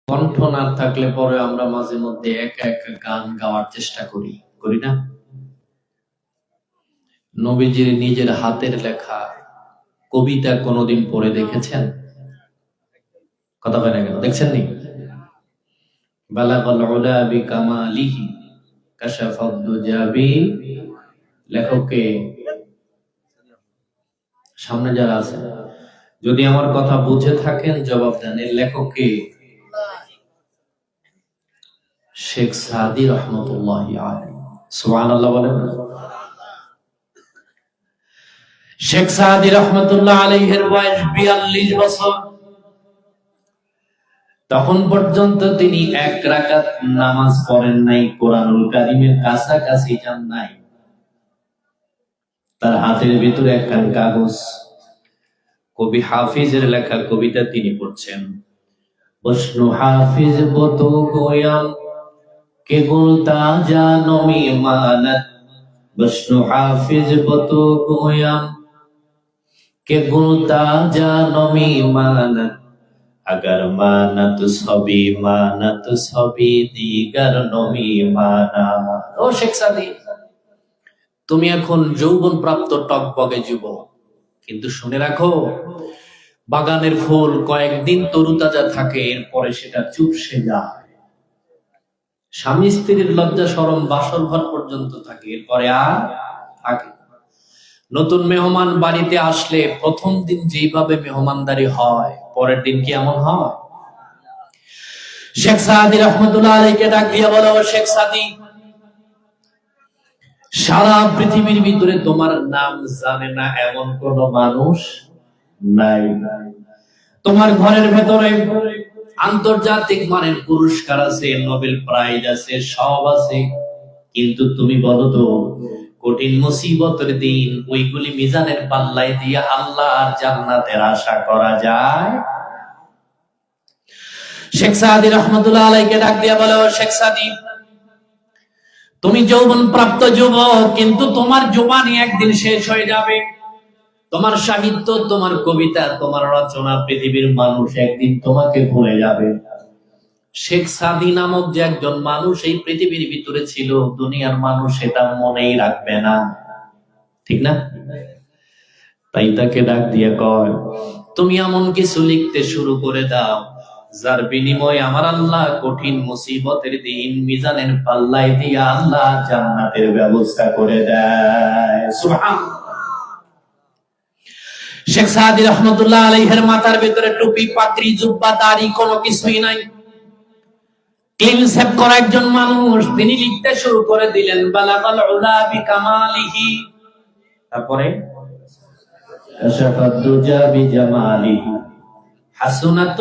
কণ্ঠ না থাকলে পরে আমরা মাঝে মধ্যে একা একা গান গাওয়ার চেষ্টা করি, করি না? নবীজির নিজের হাতের লেখা কবিতা কোনোদিন পড়ে দেখেছেন? কথা বলে না কেন? দেখছেন নি? বালাগাল উলা বিকামালিহি কাশাফাদ দুজাবি। লেখককে সামনে যারা আছেন, যদি আমার কথা বুঝে থাকেন জবাব দেন। এর লেখককে শেখ সাদি রহমতুল্লাহি আলাইহি। সুবহানাল্লাহ বলেন। শেখ সাদি রহমতুল্লাহ আলাইহির বয়স 42 বছর। তখন পর্যন্ত তিনি এক রাকাত নামাজ পড়েন নাই, কোরআনুল কারীমের কাছাকাছি যান নাই। তার হাতের ভিতরে একখান কাগজ, কবি হাফিজের লেখা কবিতা তিনি পড়ছেন। বসনু হাফিজ বতো গোয়াম কে গুলতা জানো মি মানত, বসনু হাফিজ বতো গোয়াম কে গুলতা জানো মি মানত, अगर मानत सभी दीगर नमी माना। ও শেখ সাদি, তুমি এখন যৌবন প্রাপ্ত টকবগে যুবক, কিন্তু শুনে রাখো, বাগানের ফুল কয়েকদিন তরুতাজা থাকে, এরপরে সেটা চুপসে যায়। স্বামী স্ত্রীর লজ্জা শরম বাসর ঘর পর্যন্ত থাকে, এরপরে আর থাকে। নতুন মেহমান বাড়িতে আসলে প্রথম দিন যেভাবে মেহমানদারি হয়, পরের দিন কি এমন হয়? শেখ সাদি রহমতুল্লাহ আলাইহিকে ডাক দিয়ে বলো, শেখ সাদি, সারা পৃথিবীর ভিতরে তোমার নাম জানে না এমন কোন মানুষ নাই। তোমার ঘরের ভেতরে আন্তর্জাতিক মানের পুরস্কার আছে, নোবেল প্রাইজ আছে, সব আছে, কিন্তু তুমি বলো তো, কঠিন মুসিবতের দিন ওইগুলি মিজানের পাল্লায় দিয়ে আল্লাহর জান্নাতের আশা করা যায়? শেখ সাদি রহমতুল্লাহ আলাইহিকে ডাক দিয়ে বলে, শেখ সাদি, তুমি যৌবন প্রাপ্ত যুবক, কিন্তু তোমার জওয়ানি একদিন শেষ হয়ে যাবে। তোমার সাহিত্য, তোমার কবিতা, তোমার রচনা পৃথিবীর মানুষ একদিন তোমাকে ভুলে যাবে। শেখ সাদি নামক যে একজন মানুষ এই পৃথিবীর ভিতরে ছিল, দুনিয়ার মানুষ সেটা মনেই রাখবে না, ঠিক না? তাই তাকে ডাক দিয়ে কয়, তুমি এমন কিছু লিখতে শুরু করে দাও যার বিনিময়ে আমার আল্লাহ কঠিন মুসিবতের দিন মিজানের পাল্লায় দিয়ে আল্লাহ জান্নাতের ব্যবস্থা করে দেয়। সুবহানাল্লাহ। শেখ সাদি রহমতুল্লাহ আলাইহির মাথার ভিতরে টুপি, পাগড়ি, জুব্বা, দাড়ি কোনো কিছুই নাই। ক্লিন শেভ করা একজন মানুষ। তিনি লিখতে শুরু করে দিলেন, বালাগাল উলা বিকামালিহি, তারপরে কাশাফাদ দুজা বিজামালিহি হাসুনাত।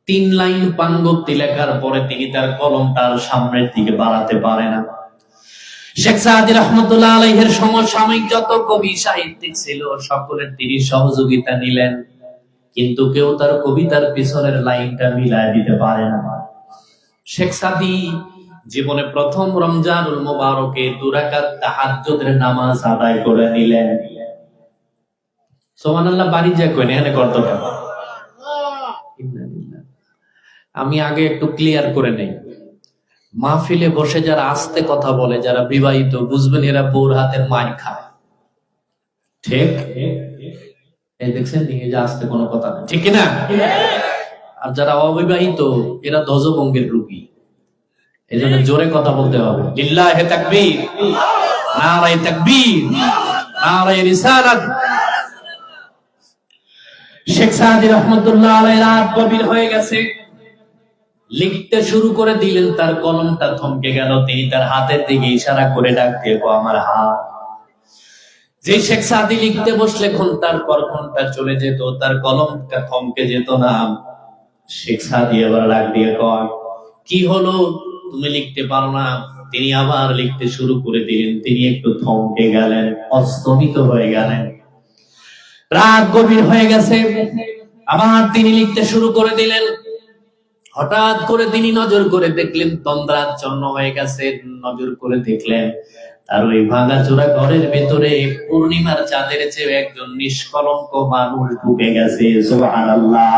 3 লাইন পাঙ্গক্তি লেখার পরে তিনি তার কলমটার সামনের দিকে বাড়াতে পারে না। শেখ সাদি রহমতুল্লাহ আলাইহির সমসাময়িক যত কবি সাহিত্যিক ছিল সকলের তিনি সহযোগিতা নিলেন, কিন্তু কেউ তার কবিতার পিছনের লাইনটা মিলায় দিতে পারে না। শেখ সাদি জীবনে প্রথম রমজানুল মুবারকে 2 রাকাত তাহাজ্জুদের নামাজ আদায় করে নিলেন। সুবহানাল্লাহ। বাড়ি যা কই না এখানে করতে হবে। আমি আগে একটু ক্লিয়ার করে নেই, মাহফিলে বসে যারা আস্তে কথা বলে, যারা বিবাহিত, বুঝবেন এরা বউর হাতের মার খায়, ঠিক? এই দেখছেন এই যে আস্তে কোনো কথা না, ঠিক না? আর যারা অবিবাহিত এরা ধ্বজভঙ্গের রোগী, এই জন্য জোরে কথা বলতে হবে। লিল্লাহি তাকবীর, নারায়ে তাকবীর, নারায়ে রিসালাত। শেখ সাদি রহমতুল্লাহ আলাইহি রাত গভীর হয়ে গেছে, লিখতে শুরু করে দিলেন, তার কলমটা থমকে গেল। তিনি তার হাতের দিকে ইশারা করে ডাক দিয়ে, আমার হাত। যে শেখ সাদি লিখতে বসলে ঘন্টার পর ঘন্টা চলে যেত, তার কলমটা থমকে যেত না। শেখ সাদি আবার ডাক দিয়ে কয়, কি হলো, তুমি লিখতে পারো না? তিনি আবার লিখতে শুরু করে দিলেন। তিনি একটু থমকে গেলেন, অস্তমিত হয়ে গেলেন। রাত গভীর হয়ে গেছে, আবার তিনি লিখতে শুরু করে দিলেন। হঠাৎ করে তিনি নজর করে দেখলেন তন্দ্রাচ্ছন্ন হয়ে গেছে। নজর করে দেখলেন আর ওই ভাঙাচোরা ঘরের ভেতরে পূর্ণিমার চাঁদের চেয়ে একজন নিষ্কলঙ্ক মানুষ ঢুকে গেছে। সুবহানাল্লাহ।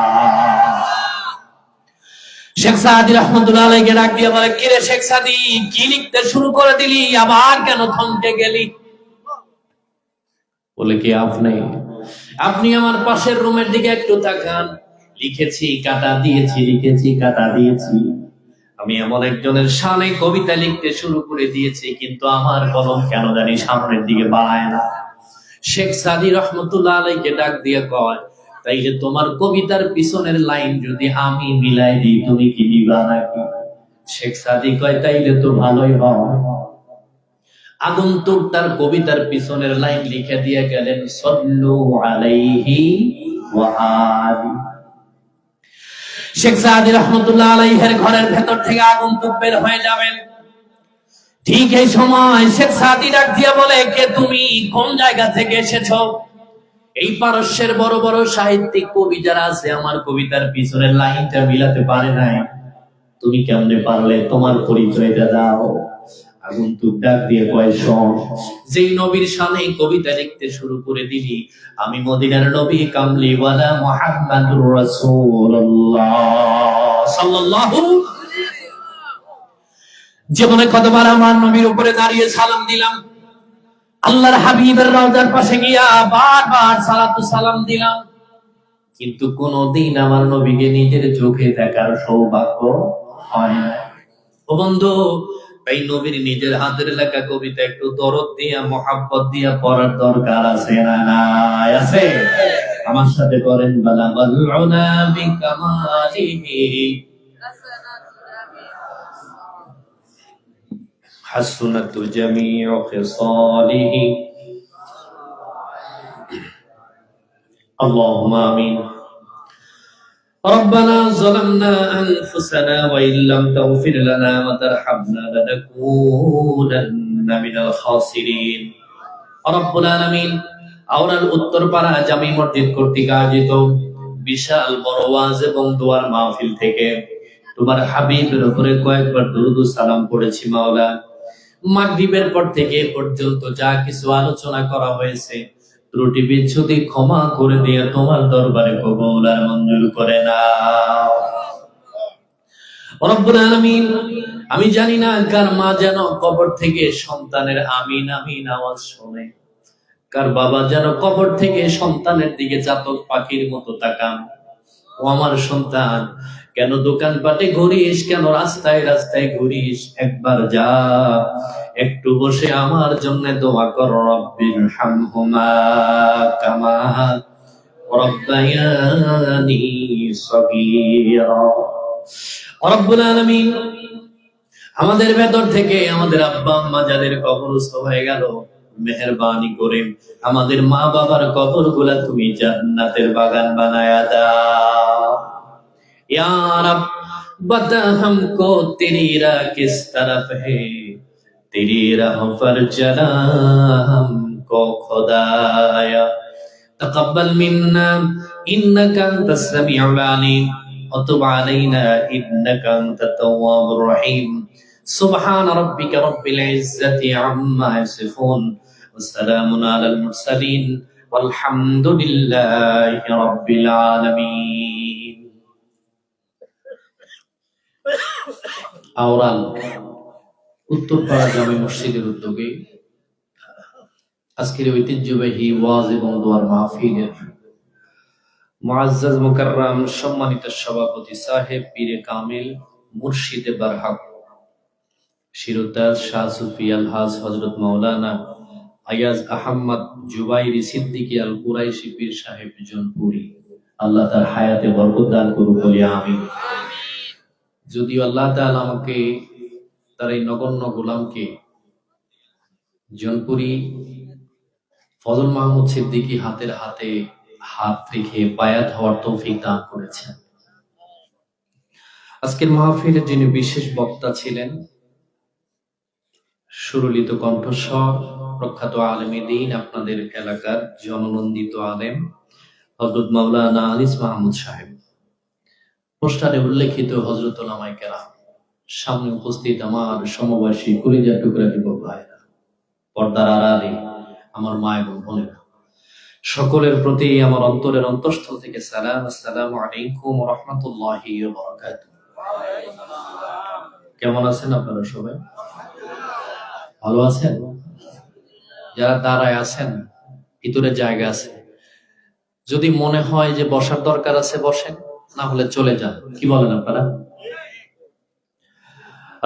শেখ সাদি রহমতুল্লাহ আলাইহিকে ডাক দিয়ে বলে, কি রে শেখ সাদি, কি লিখতে শুরু করে দিলি, আবার কেন থমকে গেলি? বলে, কি আপনি আমার পাশের রুমের দিকে একটু তাকান, লিখেছি কাটা দিয়েছি, লিখেছি কাটা দিয়েছি। আমি এমন একজনের শানে কবিতা লিখতে শুরু করে দিয়েছি, কিন্তু আমার কলম কেন জানি সামনের দিকে বাড়ায় না। শেখ সাদি রহমতুল্লাহ আলাইহিকে ডাক দিয়ে কয়, তাইলে তোমার কবিতার পিছনের লাইন যদি আমি মিলাই দিই, তুমি কি দিবা নাকি? শেখ সাদি কয়, তাইলে তো ভালোই হয়। আগন্তুক তার কবিতার পিছনের লাইন লিখে দিয়ে গেলেন, সাল্লু আলাইহি ওয়া আলি। শেখ সাদি রহমতুল্লাহ আলাইহির ঘরের ভেতর থেকে আগন্তুক বের হয়ে যাবেন। ঠিক এই সময় শেখ সাদি ডাক দিয়ে বলে, কে তুমি, কোন জায়গা থেকে এসেছো? এই পারস্যের বড় বড় সাহিত্যিক কবি যারা আছে, আমার কবিতার পিছনের লাইনটা মিলাতে পারে নাই, তুমি কেমনে পারলে? তোমার পরিচয়টা দাও। আগন্তুক ডাক দিয়ে কয়, শোন, যেই নবীর শানে কবিতা লিখতে শুরু করে দিলি, আমি মদিনার নবী কামলিওয়ালা মুহাম্মাদুর রাসূলুল্লাহ সাল্লাল্লাহু। জীবনে কতবার আমার নবীর উপরে দাঁড়িয়ে সালাম দিলাম, আল্লাহর হাবিবের রওজার পাশে গিয়া বারবার সালাতু সালাম দিলাম, কিন্তু কোনদিন আমার নবীকে নিজের চোখে দেখার সৌভাগ্য হয় না। ও বন্ধু, এই নবীর নিজের হাতের লেখা কবিতা একটু দরদ দিয়া, মহাব্বত দিয়া পড়ার দরকার আছে না নাই? আছে? আমার সাথে করেন, বালাগাল উলা বিকামালিহি হাসনাতু জামিউ খিসালিহি। আল্লাহুম্মা আমিন। ربنا ظلمنا أنفسنا وإن لم تغفر لنا وترحمنا لنكونن من الخاسرين। رب العالمين, আওরাল উত্তরপাড়া জামি মসজিদ কর্তৃক আয়োজিত বিশাল বড় ওয়াজ এবং দোয়ার মাহফিল থেকে তোমার হাবিবের উপরে কয়েকবার দুরূদ ও সালাম পড়েছি মাওলা। মাগরিবের পর থেকে পর্যন্ত যা কিছু আলোচনা করা হয়েছে, ত্রুটি বিচ্ছুতি ক্ষমা করে দিয়ে তোমার দরবারে কবুল আর মঞ্জুর করে নাও। রব্বুল আলামিন, আমি জানি না কার মা যেন কবর থেকে সন্তানের আমিন আমিন আওয়াজ শুনে, কার বাবা যেন কবর থেকে সন্তানের দিকে চাতক পাখির মতো তাকান। ও আমার সন্তান, কেন দোকানপাটে ঘুরিস, কেন রাস্তায় রাস্তায় ঘুরিস? একবার যা, একটু বসে আমার জন্য দোয়া কর, রব্বির হামহুমা কামা রাব্বায়ানি সগীরা। রব্বুল আলামিন, আমাদের ভেতর থেকে আমাদের আব্বা আম্মা যাদের কবরস্থ হয়ে গেল, মেহেরবানি করে আমাদের মা বাবার কবরগুলা তুমি জান্নাতের বাগান বানায়া দাও। या रब, बता हमको तेरी राह किस तरफ है, तेरी राह पर चला हमको खुदाया। तकब्बल मिन्ना इन्नका अंतस समीउल अलीम व तुब अलैना इन्नका अंतत तव्वाबुर रहीम। सुब्हान रब्बिका रब्बिल इज्जति अम्मा यसिफून व सलामुन अलल मुरसलीन वल्हम्दुलिल्लाहि रब्बिल आलामीन। আওরাল উত্তরপাড়া জামে মসজিদের উদ্যোগে আজকের ঐতিহ্যবাহী ওয়াজ এবং দোয়ার মাহফিলের মুআজ্জাজ মুকাররম সম্মানিত সভাপতি সাহেব পীরে কামিল মুর্শিদে বারহাক শিরোতাজ শাহ সুফি আলহাজ হযরত মাওলানা আয়াজ আহমদ জুবাইরি সিদ্দিকী আল কুরাইশি পীর সাহেব জনপুরি, আল্লাহ তার হায়াতে বরকত দান করুন, বলি আমিন। যদিও আল্লাহ তাআলা আমাকে তার এই নগণ্য গোলামকে জনপুরি ফজল মাহমুদ সিদ্দিকী হাতের হাতে হাত রেখে বায়াত হওয়ার তৌফিক দান করেছেন। আজকের মাহফিলের যিনি বিশেষ বক্তা ছিলেন, সুরলিত কণ্ঠস্বর, প্রখ্যাত আলেমে দ্বীন, আপনাদের এলাকার জননন্দিত আলেম হযরত মাওলানা আনিস মাহমুদ সাহেব, পোস্টারে উল্লেখিত হযরত উলামায়ে কেরাম, সামনে উপস্থিত আমার সমবয়সী কলিজার টুকরা যুবক ভাইরা, পর্দার আড়ালে আমার মা এবং বোনেরা, সকলের প্রতি আমার অন্তরের অন্তঃস্থল থেকে সালাম। আসসালামু আলাইকুম ওয়া রাহমাতুল্লাহি ওয়া বারাকাতুহু। কেমন আছেন আপনারা সবাই? ভালো আছেন? যারা দাঁড়ায় আছেন ভিতরে জায়গা আছে, যদি মনে হয় যে বসার দরকার আছে বসেন, না হলে চলে যান। কি বলেন আপনারা?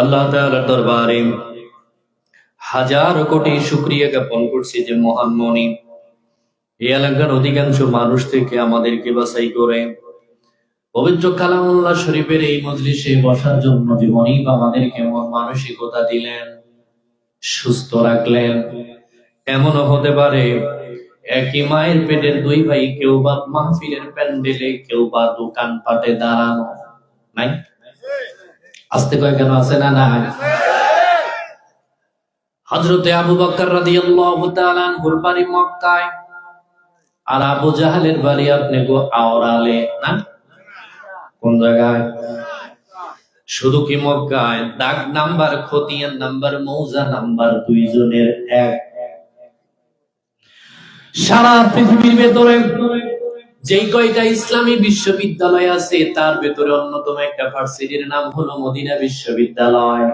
আল্লাহ তাআলার দরবারে হাজার কোটি শুকরিয়া জ্ঞাপন করছি যে মহান মনি এই এলাকার অধিকাংশ মানুষ থেকে আমাদেরকে বাছাই করে পবিত্র কালামুল্লাহ শরীফের এই মজলিসে বসার জন্য যে মনিব আমাদেরকে মন মানসিকতা দিলেন, সুস্থ রাখলেন। এমনও হতে পারে একই মায়ের পেটের দুই ভাই, কেউ বা মাহফিলের প্যান্ডেলে, কেউ বা দোকান পাটে দাঁড়ানো। নাই? আসতে কয় কেন? আছে না? না। হযরতে আবু বকর রাদিয়াল্লাহু তাআলা আনহুর বাড়ি মক্কায়, আর আবু জাহেলের বাড়ি আপনি গো আওরালে। না? কোন জায়গায়? শুধু কি মক্কায়? দাগ নাম্বার, খতিয়ান নাম্বার, মৌজা নাম্বার দুইজনের এক। সারা পৃথিবীর ভেতরে যেই কয়টা ইসলামী বিশ্ববিদ্যালয় আছে তার ভেতরে অন্যতম একটা ভার্সিটির নাম হলো মদিনা বিশ্ববিদ্যালয়।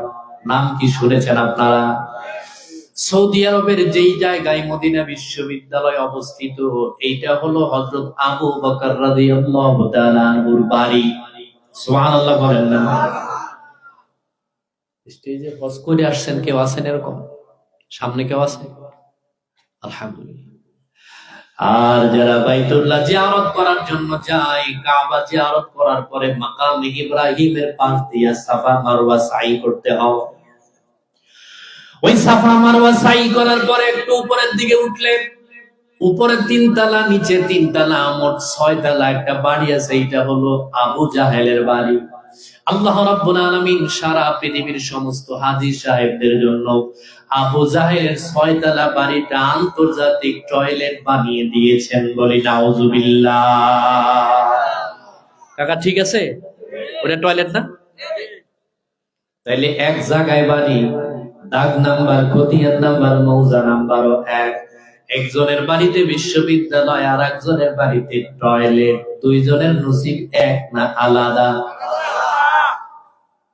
নাম কি শুনেছেন আপনারা? সৌদি আরবের যেই জায়গায় মদিনা বিশ্ববিদ্যালয় অবস্থিত, এইটা হলো হযরত আবু বকর রাদিয়াল্লাহু তাআলা আনহুর বাড়ি। সুবহানাল্লাহ বলেন না? স্টেজে হজ করে আসছেন কেউ আছেন এরকম? সামনে কেউ আছে? আলহামদুলিল্লাহ। আর যারা বাইতুল্লাহ জিয়ারত করার জন্য যায়, কাবা জিয়ারত করার পরে মাকাম ইব্রাহিমের পাশ দিয়ে সাফা মারওয়া সাই করতে হয়। ওই সাফা মারওয়া সাই করার পরে একটু উপরের দিকে উঠলে উপরে 3 তলা, নিচে 3 তলা, মোট 6 তলা একটা বাড়ি আছে। এটা হলো আবু জাহেলের বাড়ি। আল্লাহ রাব্বুল আলামিন সারা পৃথিবীর সমস্ত হাজী সাহেবদের জন্য আবু জাহেলের 6 তলা বাড়িটা আন্তর্জাতিক টয়লেট বানিয়ে দিয়েছেন। বলি নাউজুবিল্লাহ। কাকা ঠিক আছে? ওটা টয়লেট না? তাইলে এক জায়গায় বাড়ি, দাগ নাম্বার, খতিয়ান নাম্বার, মৌজা নাম্বারও এক। একজনের বাড়িতে বিশ্ববিদ্যালয়, আর একজনের বাড়িতে টয়লেট। দুইজনের নসিব এক না আলাদা?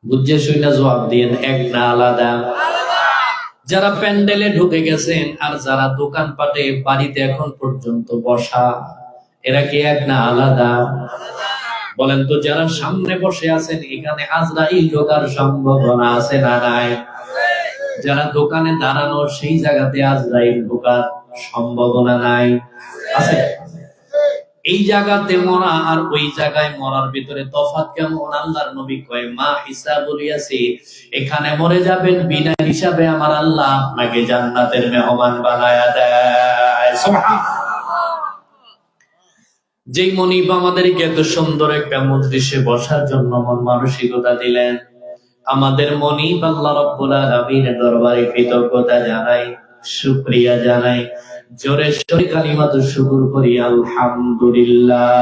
বুঝে শুনে জবাব দিয়েন, এক না আলাদা? যারা প্যান্ডেলে ঢুকে গেছেন আর যারা দোকানপাটে বাড়িতে এখন পর্যন্ত বসা, এরা কি এক না আলাদা? বলেন তো, যারা সামনে বসে আছেন এখানে আজরাইল ঢোকার সম্ভাবনা আছে না নাই? যারা দোকানে দাঁড়ানো সেই জায়গাতে আজরাইল ঢোকার সম্ভাবনা নাই? আছে? এই জায়গাতে মরা আর ওই জায়গায় মরার ভিতরে তফাৎ কেমন? আল্লাহর নবী কয়, মা হিসাবুল ইয়াসির, এখানে মরে যাবেন বিনা হিসাবে আমার আল্লাহ আপনাকে জান্নাতের মেহমান বানায়া দেয়। সুবহানাল্লাহ। যেই মনিব আমাদেরকে এত সুন্দর একটা মজলিসে বসার জন্য মন মানসিকতা দিলেন, আমাদের মনিব আল্লাহ রাব্বুল আলামিনের দরবারে কৃতজ্ঞতা জানাই, শুকরিয়া জানাই। জোরে সোরে কালিমাতু শুকর করি আলহামদুলিল্লাহ।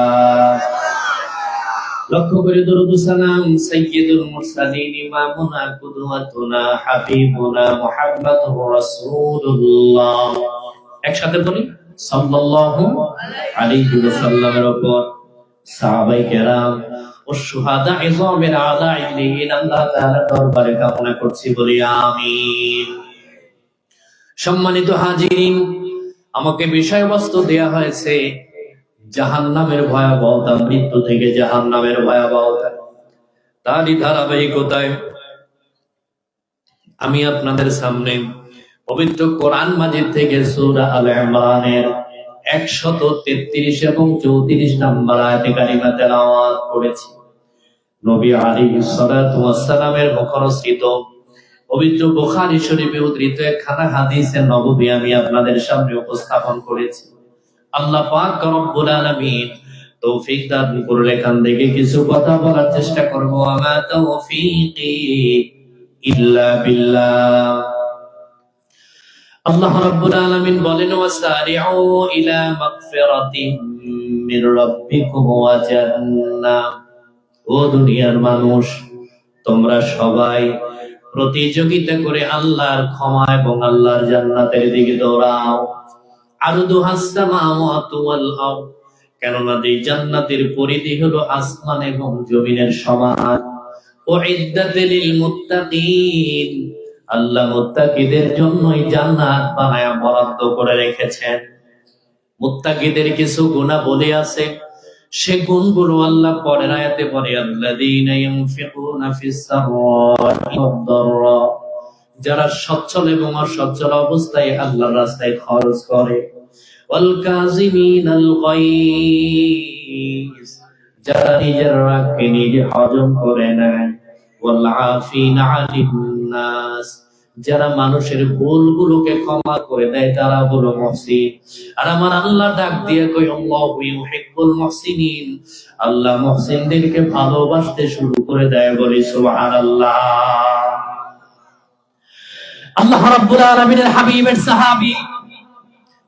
লক্ষ্য করে দরুদ সালাম সাইয়্যিদুল মুরসালিন, ইমামুনা, কুদওয়াতুনা, হাবিবুনা মুহাম্মাদুর রাসূলুল্লাহ। একসাথে বলি সাল্লাল্লাহু আলাইহি ওয়াসাল্লামের উপর, সাহাবায়ে কেরাম ও শুহাদা ইযমের আলা ইল্লিয়িন আল্লাহ তাআলার দরবারে কামনা করছি, বলি আমিন। সম্মানিত হাজিরিন, আমাকে বিষয়বস্তু দেয়া হয়েছে জাহান্নামের ভয়াবহতা, মৃত্যু থেকে জাহান্নামের ভয়াবহতা। তারই ধারাবাহিকতায় আমি আপনাদের সামনে পবিত্র কোরআন মাজিদ থেকে সূরা আলে ইমরানের 133 এবং 34 নম্বর আয়াতে কারিমা তেলাওয়াত করেছি। নবী আলাইহিস সালাতু ওয়াস সালামের মুখরসৃত পবিত্র বুখারী শরীফে উদ্ধৃত একখানা হাদিসে নববী আমি আপনাদের সামনে উপস্থাপন করেছি। আল্লাহ পাক রব্বুল আলামিন তৌফিক দান করলে এখান থেকে কিছু কথা বলার চেষ্টা করব। আমা তাওফীকি ইল্লা বিল্লাহ। আল্লাহ রাব্বুল আলামিন বলেন, ওয়াসারিউ ইলা মাগফিরাতিন মির রাব্বিকুম ওয়া জান্নাহ। ও দুনিয়ার মানুষ, তোমরা সবাই প্রতিযোগিতা করে আল্লাহর ক্ষমা এবং আল্লাহর জান্নাতের দিকে দৌড়াও। আরদুহাস সামাওয়াতু ওয়াল আরদ, কেননা এই জান্নাতের পরিধি হলো আসমান এবং জমিনের সমান। উইদ্দাত লিল মুত্তাকিন, আল্লাহ মুত্তাকিদের জন্যই জান্নাত বানায়া বরাদ্দ করে রেখেছেন। মুত্তাকিদের কিছু গুণাবলী আছে, সে গুণগুলো আল্লাহ পরের আয়াতে বলে, আল্লাযীনা ইউনফিকুনা ফিস সাররা'i ওয়াদ দাররা, যারা সচ্ছল এবং অসচ্ছল অবস্থায় আল্লাহর রাস্তায় খরচ করে, ওয়াল কাযিমিনাল গায়জ, যারা নিজের রাগকে নিজে হজম করে নেয়, ওয়াল আফিনা আনিন নাস, যারা মানুষের ভুলগুলোকে ক্ষমা করে দেয়, তারা হলো মুহসিন। আর আমার আল্লাহ ডাক দিয়ে কই, আল্লাহু ইউহিব্বুল মুহসিনিন, আল্লাহ মুহসিনদেরকে ভালোবাসতে শুরু করে দেয়। বলি সুবহানাল্লাহ। আল্লাহ রাব্বুল আলামিনের হাবিবের সাহাবী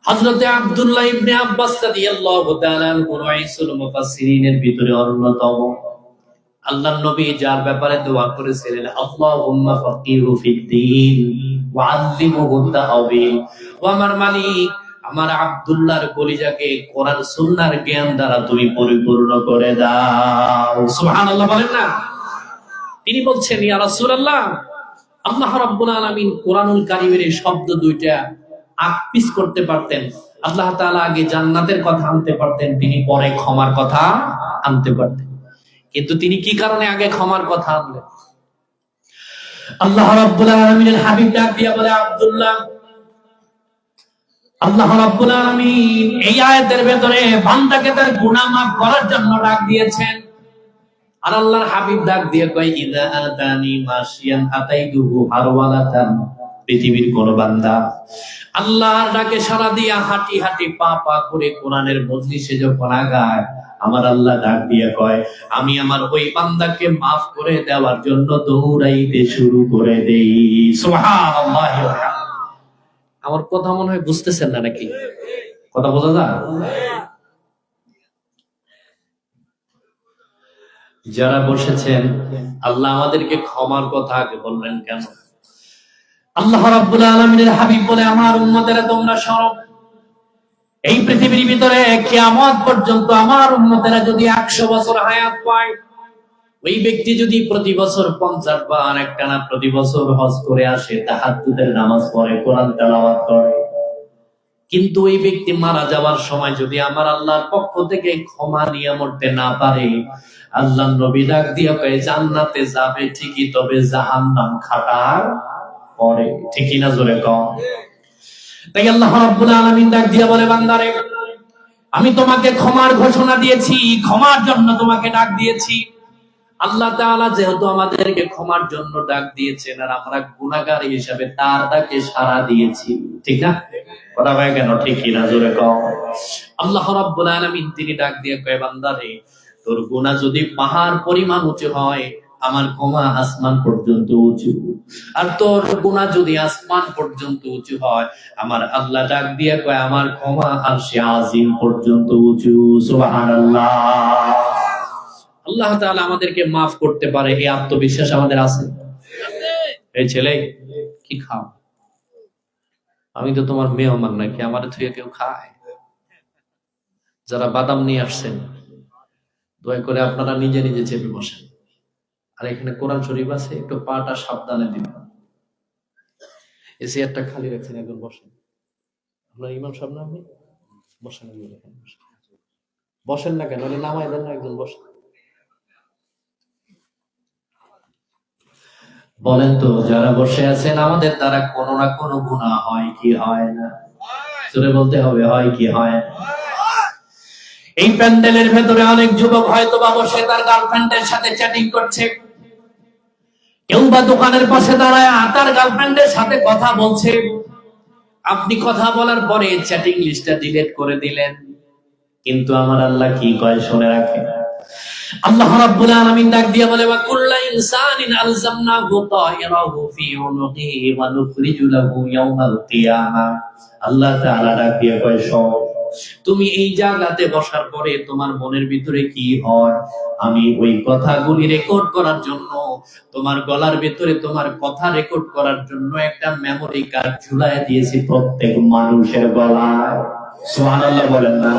হযরতে আব্দুল্লাহ ইবনে আব্বাস রাদিয়াল্লাহু তাআলা আনহু রাইসুল মুফাসসিরিনের ভিতরে অন্যতম। আল্লাহর নবী যার ব্যাপারে দোয়া করেছিলেন, আল্লাহুম্মা ফাকিহু ফিদ্দীন ওয়া আল্লিমহু তা'ওয়িল, ও আমার মালিক, আমার আব্দুল্লাহর কলিজাকে কোরআন সুন্নাহর জ্ঞান দ্বারা তুমি পরিপূর্ণ করে দাও। সুবহানাল্লাহ বলেন না? তিনি বলছেন, ইয়া রাসূলুল্লাহ, আল্লাহ রাব্বুল আলামিন কোরআনুল কারীমের এই শব্দ দুইটা আকপিস করতে পারতেন। আল্লাহ তাআলা আগে জান্নাতের কথা আনতে পারতেন, তিনি পরে ক্ষমার কথা আনতে পারতেন, কিন্তু তিনি কি কারণে আগে ক্ষমার কথা আনলেন? আল্লাহ রাব্বুল আলামিনের হাবিব ডাক দিয়া বলে, আব্দুল্লাহ, আল্লাহ রাব্বুল আলামিন এই আয়াতের ভেতরে বান্দাকে তার গুনাহ মাফ করার জন্য ডাক দিয়েছেন। আর আল্লাহর হাবিব ডাক দিয়ে কয়, ইযা আতানি মাশিয়ান আতাইতুহু হারওয়ালাতান, পৃথিবীর কোন বান্দা আল্লাহর ডাকে সাড়া দিয়া হাঁটি হাঁটি পা পা করে কোরআনের মজলিসে যখন আগায়, আমার আল্লাহ ডাক দিয়ে কয়, আমি আমার ওই বান্দাকে মাফ করে দেওয়ার জন্য দৌড়াইতে শুরু করে দেই। সুবহানাল্লাহ। আমার কথা মনে হয় বুঝতেছেন না নাকি? কথা বোঝা যায়? যারা বসেছেন, আল্লাহ আমাদেরকে ক্ষমার কথা আগে বললেন কেন? আল্লাহ রাব্বুল আলামিনের হাবিব বলে, আমার উম্মতেরা তোমরা শোনো, এই পৃথিবীর ভিতরে কিয়ামত পর্যন্ত আমার উম্মতেরা যদি 100 বছর হায়াত পায়, ওই ব্যক্তি যদি প্রতি বছর 50 বার একটানা প্রতি বছর হজ করে আসে, তাহাজ্জুদের নামাজ পড়ে, কোরআন তেলাওয়াত করে, কিন্তু ওই ব্যক্তি মারা যাওয়ার সময় যদি আমার আল্লাহর পক্ষ থেকে ক্ষমা নিয়ে মরতে না পারে, আল্লাহর নবী ডাক দিয়ে কয়, জান্নাতে যাবে ঠিকই, তবে জাহান্নাম খাটার পরে। ঠিকই না? জোরে কও। তাই আল্লাহ রাব্বুল আলামিন ডাক দিয়ে বলে, বান্দারে, আমি তোমাকে ক্ষমার ঘোষণা দিয়েছি, ক্ষমার জন্য তোমাকে ডাক দিয়েছি। আল্লাহ তাআলা যেহেতু আমাদেরকে ক্ষমার জন্য ডাক দিয়েছেন, আর আমরা গুনাহগার হিসেবে তার ডাকে সাড়া দিয়েছি, ঠিক না? কথা হয় কেন? ঠিক কি না? জোরে কও। আল্লাহ রাব্বুল আলামিন তিনি ডাক দিয়ে কয়, বান্দারে, তোর গুনাহ যদি পাহাড় পরিমাণ উঁচু হয়, আমার ক্ষমা আসমান পর্যন্ত উঁচু। আর তোর গুনাহ যদি আসমান পর্যন্ত উঁচু হয়, আমার আল্লাহ ডাক দিয়ে কয়, আমার ক্ষমা আরশে আজিম পর্যন্ত উঁচু। সুবহানাল্লাহ। আল্লাহ তাআলা আমাদেরকে মাফ করতে পারে, এই আত্মবিশ্বাস আমাদের আছে? এই ছেলে, কি খাও? আমি তো তোমার মেহমান নাকি? আমার থুয়ে কেউ খায়? যারা বাদাম নিয়ে আসছেন, দয়া করে আপনারা নিজে নিজে চেপে বসেন। আর এখানে কোরআন শরীফ আছে, একটু পাটা সাবধানে দিবেন। এই চেয়ারটা খালি রাখছেন, একজন বসেন। আপনার ইমাম সাহেব না? আপনি বসেন। বসেন না কেন? নামাই দেন না, একজন বসেন। বলেন তো, যারা বসে আছেন, আমাদের দ্বারা কোনো না কোনো গুনাহ হয় কি হয় না? জোরে বলতে হবে, হয় কি হয়? এই প্যান্ডেলের ভেতরে অনেক যুবক হয়তো বা বসে তার গার্লফ্রেন্ডের সাথে চ্যাটিং করছে, কেউ বা দোকানের পাশে দাঁড়ায় তার গার্লফ্রেন্ডের সাথে কথা বলছে। আপনি কথা বলার পরে চ্যাটিং লিস্টটা ডিলিট করে দিলেন, কিন্তু আমার আল্লাহ কি কয় শুনে রাখেন। আল্লাহ রাব্বুল আলামিন ডাক দিয়ে বলে, ওয়া কুল্লু ইনসানিন আলজামনাহু তায়রাহু ফি উনুকিহি ওয়া নুখরিজু লাহু ইয়াওমাল কিয়ামাহ। আল্লাহ তাআলা ডাক দিয়ে কয়, শোন, তুমি এই জায়গাতে বসার পরে তোমার মনের ভিতরে কি হয়, আমি ওই কথাগুলি রেকর্ড করার জন্য তোমার গলার ভিতরে তোমার কথা রেকর্ড করার জন্য একটা মেমোরি কার্ড ঝুলায় দিয়েছি প্রত্যেক মানুষের গলায়। সুবহানাল্লাহ বলেন না?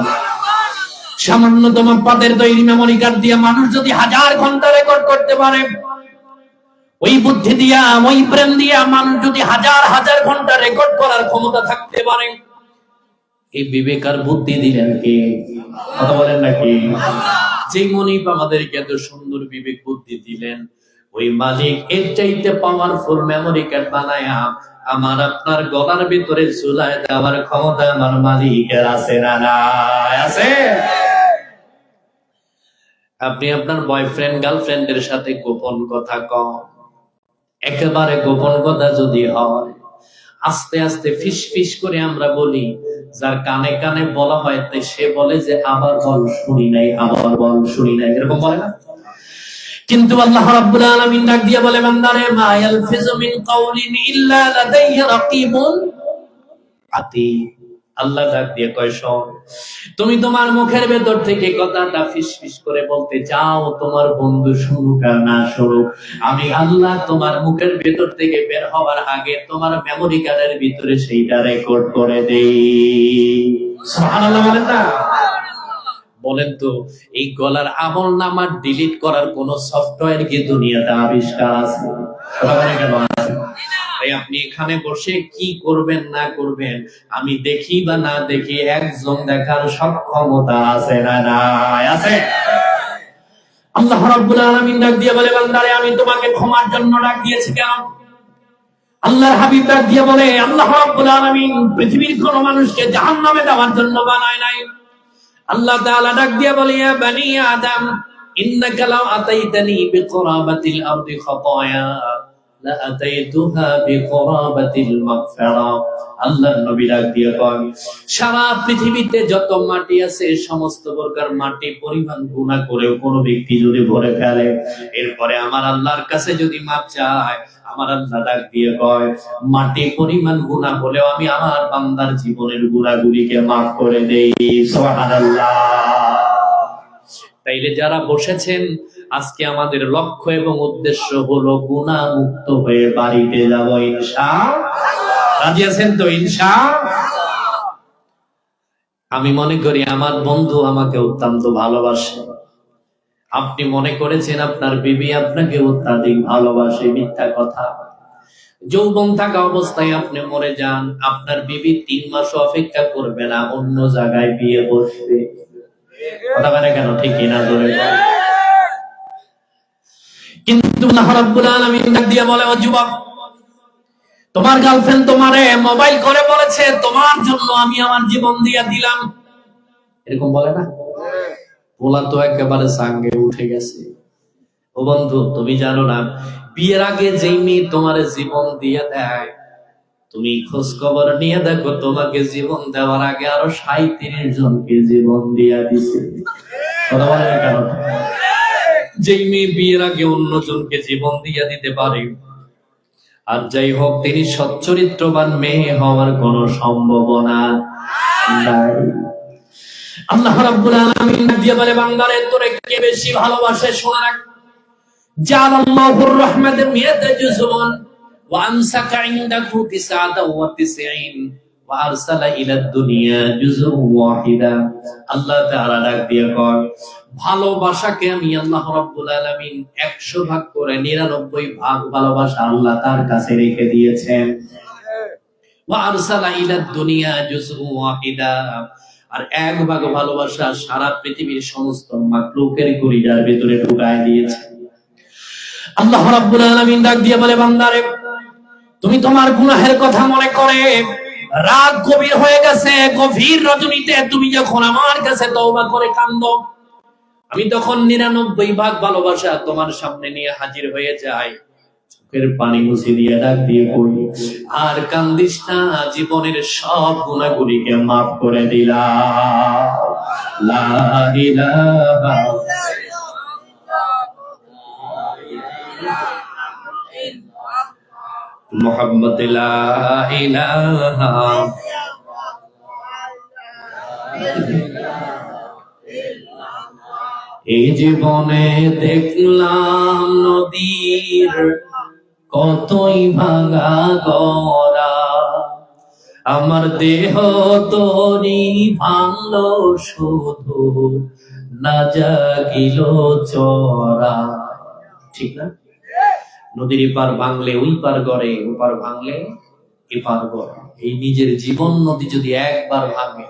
সামান্য তোমার পাতের তৈরি মেমোরি কার্ড দিয়ে মানুষ যদি 1000 ঘন্টা রেকর্ড করতে পারে, ওই বুদ্ধি দিয়া, ওই প্রেম দিয়া মানুষ যদি হাজার হাজার ঘন্টা রেকর্ড করার ক্ষমতা থাকতে পারে, এই বিবেক আর বুদ্ধি দিলেন কে? কথা বলেন নাকি? যে মনিব আমাদেরকে এত সুন্দর বিবেক বুদ্ধি দিলেন, ওই মালিক এর চাইতে পাওয়ারফুল মেমোরি কার্ড বানায়া আমার আপনার গলার ভিতরে ঝুলায় দেওয়ার ক্ষমতা আমার মালিকের আছে না নাই? আছে। আপনি আপনার বয়ফ্রেন্ড গার্লফ্রেন্ডের সাথে গোপন কথা কন, একেবারে গোপন কথা যদি হয়, আস্তে আস্তে ফিস ফিস করে আমরা বলি, যার কানে কানে বলা হয় সে বলে যে আবার বল শুনি নাই, আবার বল শুনি নাই, এরকম বলে না? কিন্তু আল্লাহ রাব্বুল আলামিন ডাক দিয়ে বলে, বান্দারে মা ইয়ালফিজু মিন কাউলিন ইল্লা লাদাইহি রাকিবুন আতীদ। আল্লাহ ডাক দিয়ে কয়, শোন, তুমি তোমার মুখের ভেতর থেকে কথাটা ফিসফিস করে বলতে চাও, তোমার বন্ধু শুনুক আর না শুনুক, আমি আল্লাহ তোমার মুখের ভেতর থেকে বের হওয়ার আগে তোমার মেমোরি কার্ডের ভিতরে সেইটা রেকর্ড করে দেই। সুবহানাল্লাহ বলেন না? বলেন তো, এই গলার আমলনামা ডিলিট করার কোন সফটওয়্যার কি দুনিয়াতে আবিষ্কার আছে? আপনি এখানে বসে কি করবেন না করবেন, আমি দেখি বা না দেখি, একজন দেখার সক্ষমতা আছে না নাই? আছে। আল্লাহ রাব্বুল আলামিন ডাক দিয়ে বলে, বান্দারে আমি তোমাকে ক্ষমার জন্য ডাক দিয়েছি কেন? আল্লাহর হাবিব ডাক দিয়ে বলে, আল্লাহ রাব্বুল আলামিন পৃথিবীর কোন মানুষকে জাহান্নামে দেওয়ার জন্য বানায় নাই। আল্লাহ তাআলা ডাক দিয়ে বলে, ইয়া বানি আদম ইন্নাকা লাউ আতাইতানি বিকুরাবাতিল আরদি খাতায়া লা আতাইতুহা বিকুরাবাতিল মাগফিরা। আল্লাহর নবী ডাক দিয়ে কয়, সারা পৃথিবীতে যত মাটি আছে সমস্ত প্রকার মাটি পরিমাণ গুনাহ করেও কোন ব্যক্তি যদি ভরে ফেলে, এরপরে আমার আল্লাহর কাছে যদি মাপ চায়, আমার আল্লাহ ডাক দিয়ে কয়, মাটি পরিমাণ গুনাহ হলেও আমি আমার বান্দার জীবনের গুনাহগুলিকে মাফ করে দেই। সুবহানাল্লাহ। তাইলে যারা বসেছেন, আজকে আমাদের লক্ষ্য এবং উদ্দেশ্য হলো গুনাহ মুক্ত হয়ে বাড়িতে যাব ইনশাআল্লাহ। রাজি আছেন তো ইনশাআল্লাহ? আমি মনে করি আমার বন্ধু আমাকে অত্যন্ত ভালোবাসে। আপনি মনে করেছেন আপনার বিবি আপনাকে অত্যাধিক ভালোবাসে, মিথ্যা কথা। যৌবন থাকা অবস্থায় আপনি মরে যান, আপনার বিবি 3 মাস অপেক্ষা করবে না, অন্য জায়গায় বিয়ে বসবে। কথা বলে কেন? ঠিক কিনা জোরে বলেন। কিন্তু আল্লাহ রাব্বুল আলামিন ডাক দিয়ে বলে, ও যুবক, তোমার গার্লফ্রেন্ড তোমারে মোবাইল করে বলেছে তোমার জন্য আমি আমার জীবন দিয়ে দিলাম, এরকম বলে না? বলা তো একেবারে সাঙ্গে উঠে গেছে। ও বন্ধু, তুমি জানো না, বিয়ের আগে যেই মেয়ে তোমার জীবন দিয়ে দেয়, তুমি খোঁজ খবর নিয়ে দেখো, তোমাকে জীবন দেওয়ার আগে আরো 37 জনকে জীবন দিয়ে দিছে। কথা বলে না কেন? যেই মেয়ে বিয়ের আগে অন্যজনকে জীবন দিয়ে দিতে পারে, আর যাই হোক তিনি সচ্চরিত্রবান মেয়ে হওয়ার কোন সম্ভাবনা নাই। আল্লাহ রাব্বুল আলামিন দিয়ে বলে, বান্দারে তোরে কে বেশি ভালোবাসে শোনা রাখ। জাআলাল্লাহুর রাহমাতে মিয়াতে জুজুন ওয়া আমসাকা ইনদাহু 99 ওয়া আরসালা ইলাদ দুনিয়া জুজুন ওয়াহিদা। আল্লাহ তাআলা ডাক দিয়ে কয়, ভালোবাসাকে আমি আল্লাহ রাব্বুল আলামিন 100 ভাগ করে 99 ভাগ ভালোবাসা আল্লাহ তার কাছে রেখে দিয়েছেন। ওয়া আরসালা ইলাদ দুনিয়া জুজুন ওয়াহিদা, আর 1 ভাগ ভালোবাসা সারা পৃথিবীর সমস্ত মাখলুকের কলিজার ভিতরে ঢুকায় দিয়েছে। আল্লাহ রাব্বুল আলামিন ডাক দিয়ে বলে, বান্দারে তুমি তোমার গুনাহের কথা মনে করে রাত গভীর হয়ে গেছে, গভীর রজনীতে তুমি যখন আমার কাছে তওবা করে কাঁদো, আমি তখন 99 ভাগ ভালোবাসা তোমার সামনে নিয়ে হাজির হয়ে যাই। চোখের পানি মুছে দিয়ে ডাক দিয়ে কই, আর কান্দিস না, জীবনের সব গুনাহগুলিকে মাফ করে দিলাম। লা ইলাহা মুহাম্মাদ লা ইলাহা এই জীবনে দেখলাম নদীর কতই ভাঙা গড়া, আমার দেহ তোরি ভাঙলো শুধু, না জাগিল চরা। ঠিক না? নদীর এপার ভাঙলে ওই পার গড়ে, ওপার ভাঙলে এপার গড়ে। এই নিজের জীবন নদী যদি একবার ভাঙে,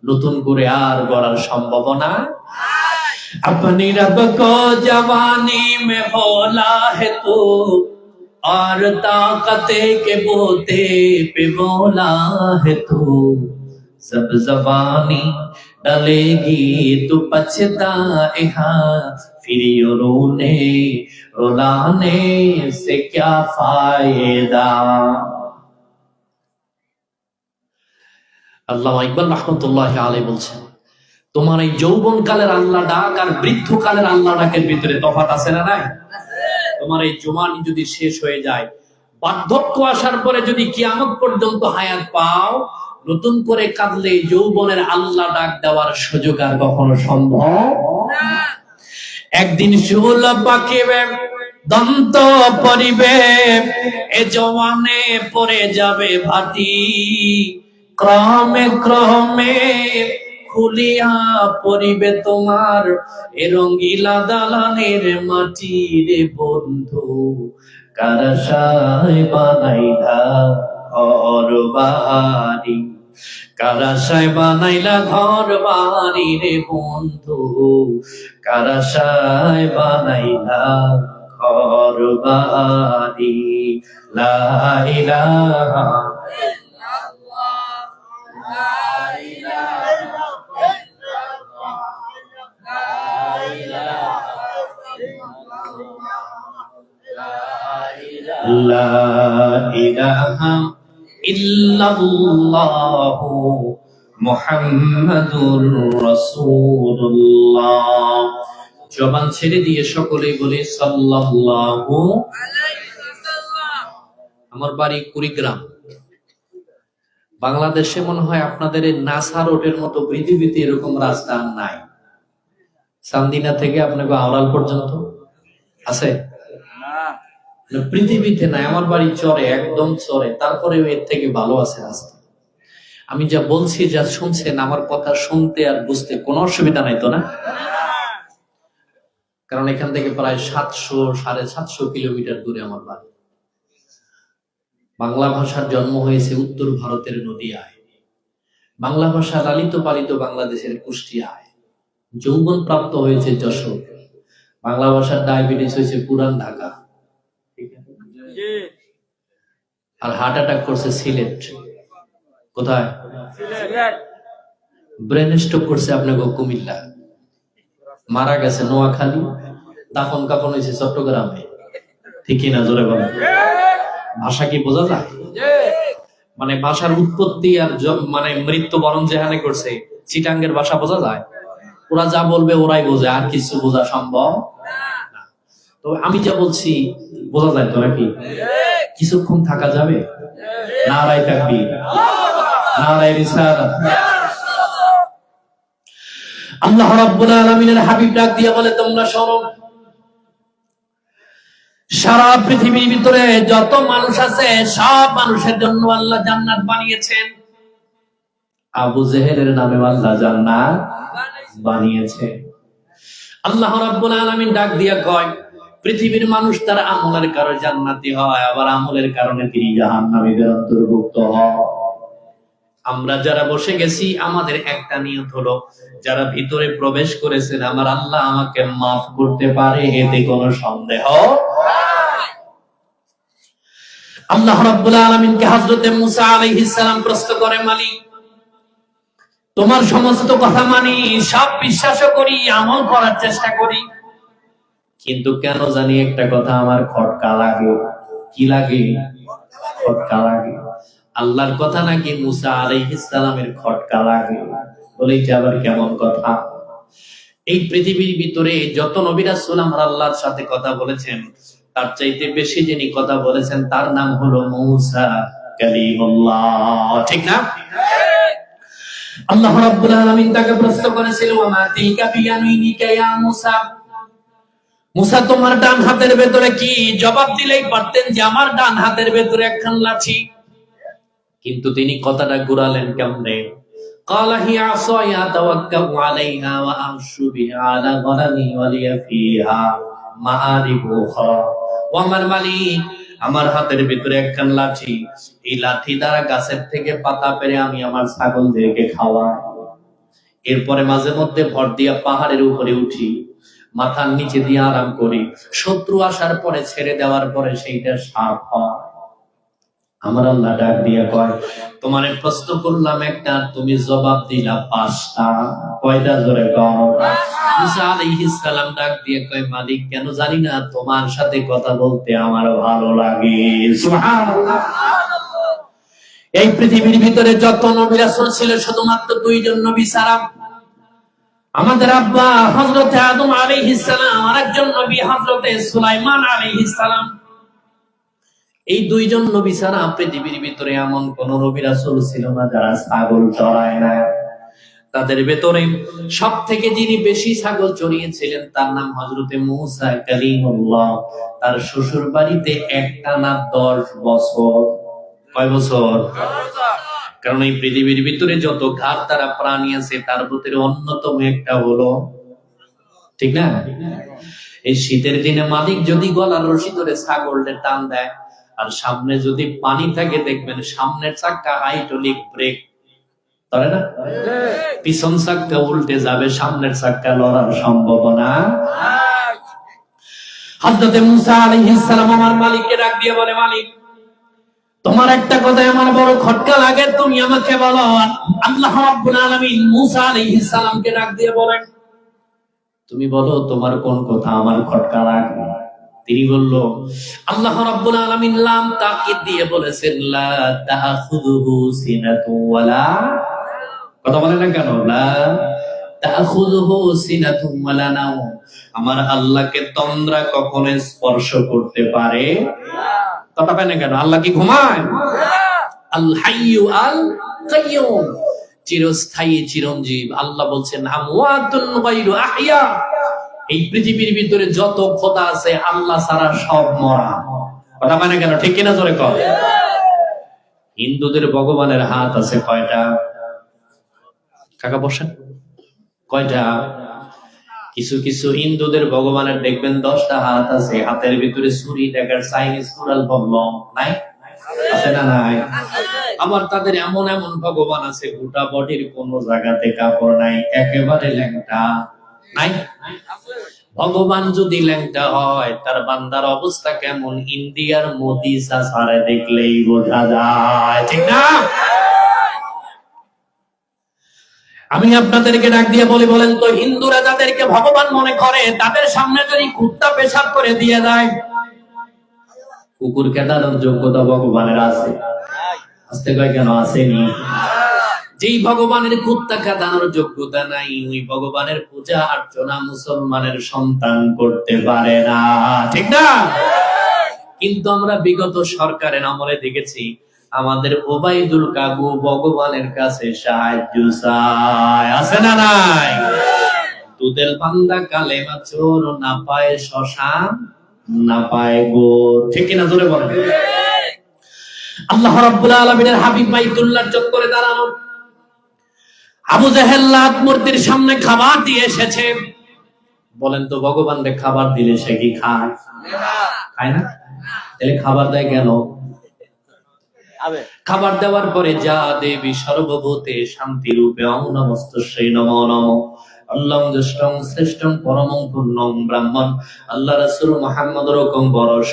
নতুন করে আর গড়ার সম্ভাবনা। अपनी रब को जवानी में बोला है तू और ताकते के बोते पे बोला है तू सब जबानी डलेगी तू पछताएगा फिर यूं रोने रुलाने से क्या फायदा। আল্লামা ইকবাল রাহমাতুল্লাহি আলাইহি বলছেন, তোমার এই যৌবন কালের আল্লাহ ডাক আর বৃদ্ধ কালের আল্লাহ ডাকের ভিতরে তফাৎ আছে না নাই? তোমার এই জওয়ানি যদি শেষ হয়ে যায়, বার্ধক্য আসার পরে যদি কিয়ামত পর্যন্ত হায়াত পাও, নতুন করে কাঁদলে যৌবনের আল্লাহ ডাক দেওয়ার সুযোগ আর কখনো সম্ভব না। একদিন শুল পাকিবে দন্ত পরিবে, এ জওয়ানে পড়ে যাবে ভাটি, ক্রমে ক্রমে খুলিয়া পরিবে তোমার এ রঙ্গিলা দালানের মাটি রে বন্ধু, কারাশায় বানাইলা ঘর বাড়ি, কারাশায় বানাইলা ঘর বাড়ি রে বন্ধু, কারাশায় বানাইলা ঘর বাড়ি। লা ইলাহা লা ইলাহা ইল্লাল্লাহু মুহাম্মাদুর রাসূলুল্লাহ। জবান ছেড়ে দিয়ে সকলেই বলি সাল্লাল্লাহু আলাইহি ওয়াসাল্লাম। আমার বাড়ি কুড়িগ্রাম। বাংলাদেশে মনে হয় আপনাদের এই নাসা রোডের মতো পৃথিবীতে এরকম রাস্তা নাই। চান্দিনা থেকে আপনাকে আওড়াল পর্যন্ত আছে? পৃথিবীতে নাই। আমার বাড়ি চরে, একদম চরে, তারপরে এর থেকে ভালো আছে রাস্তা। আমি যা বলছি, যা শুনছেন, আমার কথা শুনতে আর বুঝতে কোনো অসুবিধা নাই তো না? কারণ এখান থেকে প্রায় 700-750 কিলোমিটার দূরে আমার বাড়ি। বাংলা ভাষার জন্ম হয়েছে উত্তর ভারতের নদিয়ায়। বাংলা ভাষা লালিত পালিত বাংলাদেশের কুষ্টিয়ায়। যৌবন প্রাপ্ত হয়েছে যশোর। বাংলা ভাষার ডায়াবেটিস হয়েছে পুরান ঢাকা। আর হার্ট অ্যাটাক করছে সিলেট। কোথায়? ব্রেন স্ট্রোক করছে আপনাকে কুমিল্লা। মারা গেছে নোয়াখালী। দাফন কাফন হয়েছে চট্টগ্রামে। ঠিকই না? জোরে বলেন। ভাষা কি বোঝা যায়? মানে ভাষার উৎপত্তি আর মানে মৃত্যুবরণ যেখানে করছে, চিটাঙ্গের ভাষা বোঝা যায়? ওরা যা বলবে ওরাই বোঝে, আর কিছু বোঝা সম্ভব না। তো আমি যা বলছি বোঝা যায় তো নাকি? কিছুক্ষণ থাকা যাবে? নারায়ে তাকবীর, নারায়ে রিসালাত। আল্লাহ রাব্বুল আলামিনের হাবিব ডাক দিয়ে বলে, তোমরা শোনো, সারা পৃথিবীর ভিতরে যত মানুষ আছে সব মানুষের জন্য আল্লাহ জান্নাত বানিয়েছেন। আবু জেহেলের নামে আল্লাহ জান্নাত বানিয়েছে। আল্লাহ রাব্বুল আলামিন ডাক দিয়া কয়, পৃথিবীর মানুষ তার আমলের কারণে জান্নাতি হয়, আবার আমলের কারণে তিনি জাহান্নামীদের অন্তর্ভুক্ত হয়। আমরা যারা বসে গেছি, আমাদের একটা নিয়ত হলো, যারা ভিতরে প্রবেশ করেছেন আমার আল্লাহ আমাকে মাফ করতে পারে, এতে কোনো সন্দেহ নাই। আল্লাহ রাব্বুল আলামিনকে হযরতে মুসা আলাইহিস সালাম প্রশ্ন করে, মালিক, তোমার সমস্ত কথা মানি, সব বিশ্বাসও করি, আমল করার চেষ্টা করি, কিন্তু কেন জানি একটা কথা আমার খটকা লাগে। কি লাগে? খটকা লাগে। আল্লাহর কথা নাকি মুসা আলাইহিস সালামের খটকা লাগে। বলে এটা আবার কেমন কথা? এই পৃথিবীর ভিতরে যত নবী রাসূল আমার আল্লাহর সাথে কথা বলেছেন, তার চাইতে বেশি যিনি কথা বলেছেন তার নাম হলো মুসা কালিমুল্লাহ। ঠিক না? আল্লাহ রাব্বুল আলামিন তাকে প্রশ্ন করেছিল, ওয়া তিলকা বিয়ামিনিকা ইয়া মুসা, মুসা তোমার ডান হাতের ভেতরে কি? জবাব দিলেই পারতেন যে আমার ডান হাতের ভেতরে একখান লাঠি, কিন্তু তিনি কথাটা ঘুরালেন কেমনে? ক্বালা হিয়া আসায়া তাওয়াক্কাউ আলাইহা ওয়া আশু বিহা আলা গনামি ওয়া লিয়া ফিহা মাআরিবু উখরা ও আমার মালিক, আমার হাতের ভিতরে একখান লাঠি, এই লাঠি দ্বারা গাছের থেকে পাতা পেরে আমি আমার ছাগলদেরকে খাওয়াই। এরপরে মাঝে মধ্যে ভর দিয়া পাহাড়ের উপরে উঠি, মাথার নিচে দিয়ে আরাম করি, শত্রু আসার পরে ছেড়ে দেওয়ার পরে সেইটা সাপ হয়। আমার আল্লাহ ডাক দিয়ে কয়, তোমারে প্রশ্ন করলাম একটা, তুমি জবাব দিলা 5টা। কয়টা? জোরে কও। মুসা আলাইহিস সালাম ডাক দিয়ে কয়, মালিক কেন জানি না, তোমার সাথে কথা বলতে আমার ভালো লাগে। সুবহানাল্লাহ। এই পৃথিবীর ভিতরে যত নবী রাসূল ছিল শুধুমাত্র 2 জন নবী ছাড়া, আমাদের আব্বা হযরত আদম আলাইহিস সালাম, আরেকজন নবী হযরত সুলাইমান আলাইহিস সালাম। এই 2 জন নবী ছাড়া পৃথিবীর ভিতরে এমন কোন নবী রাসূল ছিল না যারা ছাগল চড়ায় না। তাদের ভেতরে সবথেকে যিনি বেশি ছাগল চড়িয়েছিলেন তার নাম হযরত মূসা কালিমুল্লাহ। তার শ্বশুর বাড়িতে একটানা 10 বছর। কয় বছর? কারণ এই পৃথিবীর ভিতরে যত ঘাট তারা প্রাণী আছে তার ভিতরে অন্যতম একটা হলো, ঠিক না? এই শীতের দিনে মালিক যদি গলার রশি ধরে ছাগলটা টান দেয়, আর সামনে যদি পানি থাকে, দেখবেন সামনের চাক্কা হাইড্রোলিক ব্রেক ধরে না, পিছন চাক্কা উল্টে যাবে, সামনের চাক্কা লড়ার সম্ভাবনা। হযরত মূসা আলাইহিস সালাম আমার মালিককে ডাক দিয়ে বলে, মালিক তোমার একটা কথায় আমার বড় খটকা লাগে, তুমি আমাকে বলো। আল্লাহ রাব্বুল আলামিন মূসা আলাইহিস সালামকে ডাক দিয়ে বলেন, তুমি বলো তোমার কোন কথা আমার খটকা লাগে। তিনি বলল, আল্লাহ রাব্বুল আলামিন লাম তাকিদ দিয়ে বলেছেন, লা তাখুযুহু সিনাতু ওয়ালা, কথা বলেন না কেন? লা তাখুযুহু সিনাতু ওয়ালা নাওম, আমার আল্লাহকে তন্দ্রা কখনো স্পর্শ করতে পারে না। কথা পায় না কেন? আল্লাহ কি ঘুমায়? আল হাইয়ু আল কাইয়ুম, চিরস্থায়ী চিরঞ্জীব। আল্লাহ বলছেন আমওয়াতুন গায়রু আহইয়া, এই পৃথিবীর ভিতরে যত খোদা আছে আল্লাহ ছাড়া সব মরা। কথা মানে কেন? ঠিক কিনা? জোরে কর। হিন্দুদের ভগবানের হাত আছে কয়টা? কাকা বসেন। কয়টা? কিছু কিছু হিন্দুদের ভগবানের দেখবেন 10টা হাত আছে, হাতের ভিতরে ছুরি, টাকার চাইনিজ কুড়াল বললাম নাই, আছে না নাই? আবার তাদের এমন এমন ভগবান আছে গোটা বডির কোন জায়গাতে কাপড় নাই, একেবারে ল্যাংটা নাই। ভগবান যদি ল্যাংটা হয় তার বান্দার অবস্থা কেমন ইন্ডিয়ার মোদি চাচারে দেখলেই বোঝা যায়, ঠিক না? আমি আপনাদেরকে ডাক দিয়ে বলেন তো, হিন্দুরা যাদেরকে ভগবান মনে করে তাদের সামনে যদি কুত্তা পেশাব করে দিয়ে দেয়, কুকুর কেটানোর যোগ্যতা ভগবানের আছে? আসতে কয় কেন? আসেনি। যেই ভগবানের কুত্তা কাটানোর যোগ্যতা নাই, ওই ভগবানের পূজা অর্চনা মুসলমানের সন্তান করতে পারে না, ঠিক না? কিন্তু আমরা বিগত সরকারের আমলে দেখেছি আমাদের ওবাইদুল কাকু ভগবানের কাছে সাহায্য চায়, আছে না নাই? দুধের বান্দা কালেমা চোর, না পায় শ্মশান না পায় গোর, ঠিক কিনা? জোরে বলেন। আল্লাহ রাব্বুল আলামিনের হাবিব বাইতুল্লাহর চত্বরে দাঁড়ানো, আবু জাহেল লাত মূর্তির সামনে খাবার দিয়ে এসেছে। বলেন তো ভগবানকে খাবার দিলে সে কি খায়? খায় না। তাহলে খাবার দেয় কেন? খাবার দেওয়ার পরে যা দেবী সর্বভূতে শান্তি রূপে অং নমস্তস্যৈ নমো নমঃ আল্লাহং জ্যেষ্ঠং শ্রেষ্ঠং পরমং পূর্ণং ব্রাহ্মণ আল্লাহ রাসূল মুহাম্মদ রকম বরশ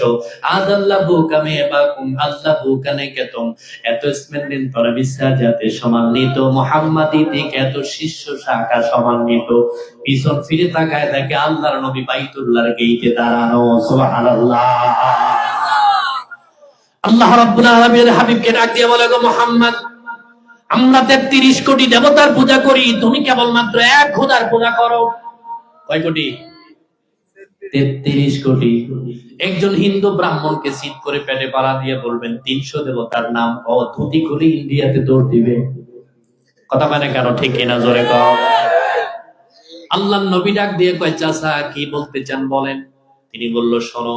আদাল্লাহু কামে বাকুম আল্লাহু কানেকেতম, এত স্মেন্দিন তর বিশ্বাজাতে সম্মানিত মুহাম্মাদি থেকে এত শিষ্য শাখা সম্মানিত। পিছন ফিরে তাকায় দেখে আল্লাহর নবী বাইতুল্লাহর গেইটে দাঁড়ানো। সুবহানাল্লাহ। আল্লাহ রাব্বুল আলামিনের হাবিবকে ডাক দিয়ে বলে, গো মুহাম্মদ, আমরা 33 কোটি দেবতার পূজা করি, তুমি কেবলমাত্র এক খোদার পূজা করো। কয় কোটি? 33 কোটি। একজন হিন্দু ব্রাহ্মণকে চিৎ করে পেটে পাড়া দিয়ে বলবেন 300 দেবতার নাম ও ধুতি খুলে ইন্ডিয়াতে দৌড় দিবে। কথা মানে কেন? ঠিক কিনা? জোরে কও। আল্লাহর নবী ডাক দিয়ে কয়, চাচা কি বলতে চান বলেন। তিনি বলল, শোনো,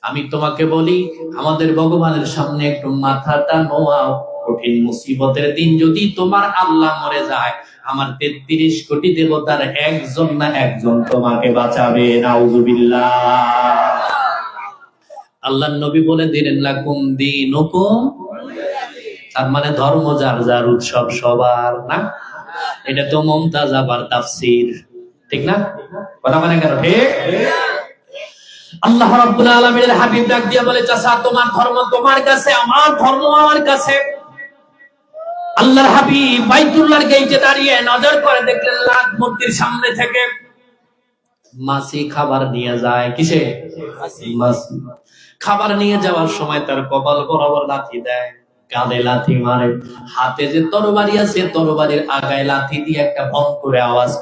আমি তোমাকে বলি, আমাদের ভগবানের সামনে একটু মাথাটা নোয়াও। কঠিন মুসিবতের দিন যদি তোমার আল্লাহ মরে যায়, আমার 33 কোটি দেবতার একজন না একজন তোমাকে বাঁচাবে। নাউজুবিল্লাহ। আল্লাহর নবী বলে দিলেন লাকুম দীনুকুম, তার মানে ধর্ম যার যার, উৎসব সবার না। এটা তো মুমতাজ আবার তাফসীর, ঠিক না? কথা মানে কেন ঠিক? আল্লাহ রাব্বুল আলামিনের হাবিব ডাক দিয়া বলে চাচা তোমার ধর্ম তোমার কাছে, আমার ধর্ম আমার কাছে। আল্লাহর হাবিব বাইতুল্লাহর গেটে দাঁড়িয়ে নজর করে দেখলেন লাত মূর্তির সামনে থেকে মাছি খাবার নিয়ে যায়। কিসে? মাছি। খাবার নিয়ে যাওয়ার সময় তার কপাল বরাবর লাথি দেয়, কাঁধে লাথি মারে, হাতে যে তরবারি আছে তরবারির আগায় লাথি দিয়ে একটা ভং করে আওয়াজ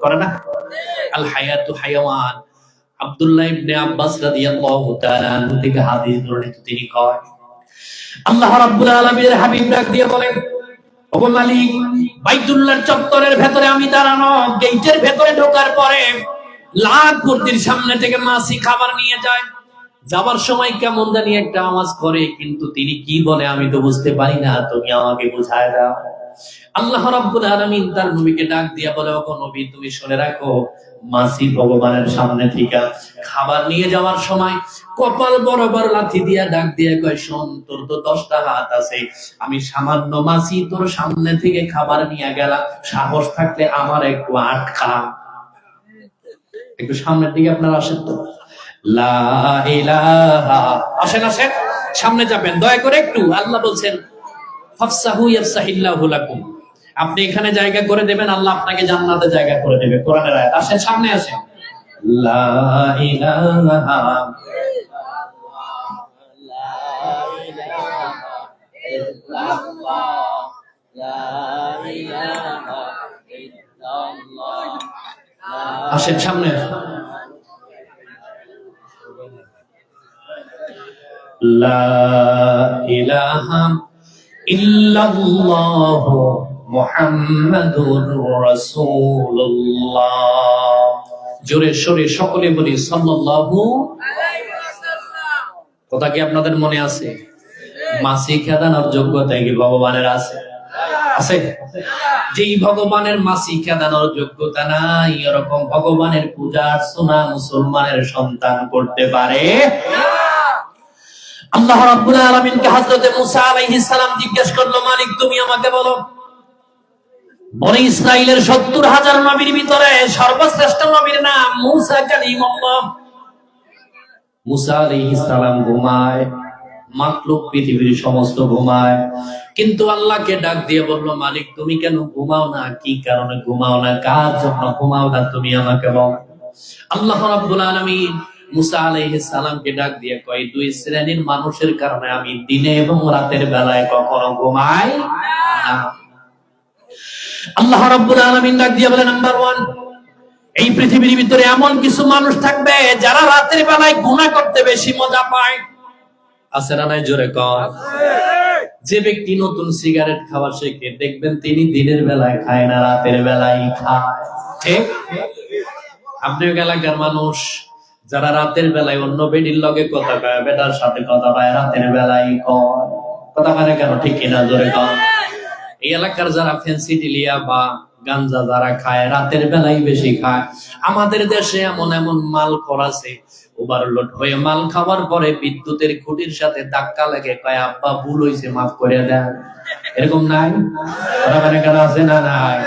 করে না? আল হায়াতু হায়াওয়ান। আব্দুল্লাহ ইবনে আব্বাস রাদিয়াল্লাহু তাআলা আনহু থেকে হাদিস বর্ণিত, তিনি কয় আল্লাহ রাব্বুল আলামিনের হাবিব ডাক দিয়ে বলেন ওগো মালিক, বাইতুল্লাহর চত্বরের ভেতরে আমি দাঁড়ানো, গেটের ভেতরে ঢোকার পরে লাত মূর্তির সামনে থেকে মাছি খাবার নিয়ে যায়। যাবার সময় কেমন জানি একটা আওয়াজ করে, কিন্তু তিনি কি বলে আমি তো বুঝতে পারি না, তুমি আমাকে বুঝায় দাও। আল্লাহ রাব্বুল আলামিন তার নবীকে ডাক দিয়া বলে ওগো নবী, তুমি শুনে রাখো, মাছি ভগবানের সামনে থেকে খাবার নিয়ে যাওয়ার সময় কপাল বরাবর লাথি দিয়া ডাক দিয়া কয় শোন, তোর তো 10টা হাত আছে, আমি সামান্য মাছি তোর সামনে থেকে খাবার নিয়ে গেলাম, সাহস থাকলে আমার একটু আটকা। একটু সামনের দিকে আপনারা আসেন তো। লা ইলাহা, আসেন আসেন, সামনে যাবেন দয়া করে একটু। আল্লাহ বলছেন ফাফসাহু ইয়াফসাহিল্লাহু লাকুম, আপনি এখানে জায়গা করে দেবেন, আল্লাহ আপনাকে জান্নাতে জায়গা করে দেবে, কোরআনের আয়াত। আসেন সামনে আসেন। লা ইলাহা আসেন সামনে। লা ইলাহা ইল্লাল্লাহু মুহাম্মাদুর রাসূলুল্লাহ। জোরে সোরে সকলে বলি সাল্লাল্লাহু আলাইহি ওয়াসাল্লাম। কথা কি আপনাদের মনে আছে? মাছি খেদানোর যোগ্যতা কি ভগবানের আছে? আছে? যেই ভগবানের মাছি খেদানোর যোগ্যতা নাই, এরকম ভগবানের পূজা অর্চনা মুসলমানের সন্তান করতে পারে না। আল্লাহ রাব্বুল আলামিনকে হযরত মুসা আলাইহিস সালাম জিজ্ঞেস করলো, মালিক তুমি আমাকে বলো, বনি ইসরাইলের 70,000 নবীর ভিতরে সর্বশ্রেষ্ঠ নবীর নাম মুসা কালিমুল্লাহ। মুসা আলাইহিস সালাম ঘুমায়, মাখলুক পৃথিবীর সমস্ত ঘুমায়, কিন্তু আল্লাহকে ডাক দিয়ে বলল, মালিক তুমি কেন ঘুমাও না? কি কারণে ঘুমাও না? কার জন্য ঘুমাও না? তুমি আমাকে বলো। আল্লাহ রাব্বুল আলামিন মুসা আলাইহিস সালামকে ডাক দিয়ে কয়, দুই শ্রেণীর মানুষের কারণে আমি দিনে এবং রাতের বেলায় কখনো ঘুমাই না। আল্লাহ রাব্বুল আলামিন ডাক দিয়ে বলে, নাম্বার 1, এই পৃথিবীর ভিতরে এমন কিছু মানুষ থাকবে যারা রাতের বেলায় গুনাহ করতে বেশি মজা পায়। আছে না নাই? জোরে কর। যে ব্যক্তি নতুন সিগারেট খাওয়া শেখে, দেখবেন তিনি দিনের বেলায় খায় না, রাতের বেলায় খায়। ঠিক? আপনি এলাকার মানুষ যারা রাতের বেলায় অন্য বেডির লগে কথা কয়, বেটার সাথে কথা কয়, রাতের বেলায় কয়, কথা মানে কেন? ঠিক কিনা? জোরে কর। এই এলাকার যারা ফেন্সিডিলিয়া বা গাঞ্জা যারা খায়, রাতের বেলায় বেশি খায়। আমাদের দেশে এমন এমন মাল করাছে, ওভারলোড হয়ে মাল খাওয়ার পরে বিদ্যুতের খুঁটির সাথে ধাক্কা লাগে, কয় আব্বা ভুল হয়েছে, মাফ করে দেন। এরকম নাই? কথা মানে কেন? আছে না নাই?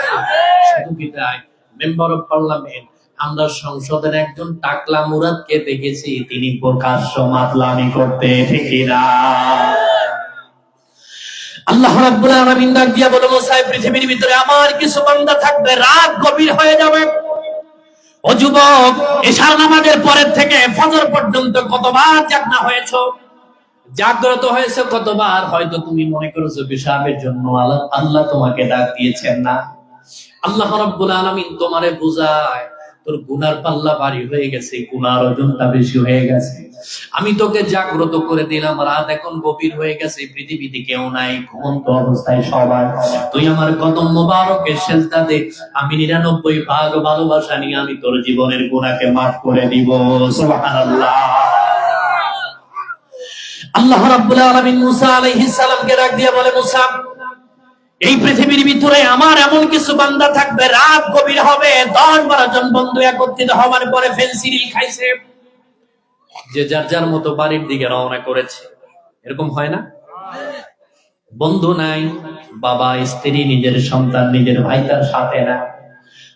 শুধু কি তাই, মেম্বার অফ পার্লামেন্ট, আমরা সংসদের একজন টাকলা মুরাদকে দেখেছি, তিনি প্রকাশ্য মাতলামি করতে, ঠিক না? আল্লাহ রাব্বুল আলামিন ডাক দিয়া বলে, মুসা পৃথিবীর ভিতরে আমার কিছু বান্দা থাকবে, রাত গভীর হয়ে যাবে। ও যুবক, এশার নামাজের পরের থেকে ফজর পর্যন্ত কতবার জাগনা হয়েছো, জাগ্রত হয়েছে কতবার? হয়তো তুমি মনে করেছো পেশাবের জন্য আল্লাহ তোমাকে ডাক দিয়েছেন না। আল্লাহ রাব্বুল আলামিন তোমারে বুঝায়, তোর গুনার পাল্লা ভারী হয়ে গেছে, গুনার ওজনটা বেশি হয়ে গেছে। আমি তোকে জাগ্রত করে দিলাম, রাত এখন গভীর হয়ে গেছে, পৃথিবীতে কেউ নাই, ঘুমন্ত অবস্থায় সবাই, তুই আমার কদম মোবারকে সেজদা দে, আমি 99 ভাগ ভালোবাসা নিয়ে আমি তোর জীবনের গুনাহকে মাফ করে দিব। সুবহানাল্লাহ। আল্লাহ রাব্বুল আলামিন মুসা আলাইহিস সালামকে ডাক দিয়ে বলে, মুসা এই পৃথিবীর ভিতরে আমার এমন কিছু বান্দা থাকবে, রাত গভীর হবে, 10-12 জন বন্ধু একত্রিত হওয়ার পরে ফেন্সিডিল খাইছে, যে যার যার মতো বাড়ির দিকে রওনা করেছে। এরকম হয় না? বন্ধু নাই, বাবা, স্ত্রী, নিজের সন্তান, নিজের ভাই তার সাথে না।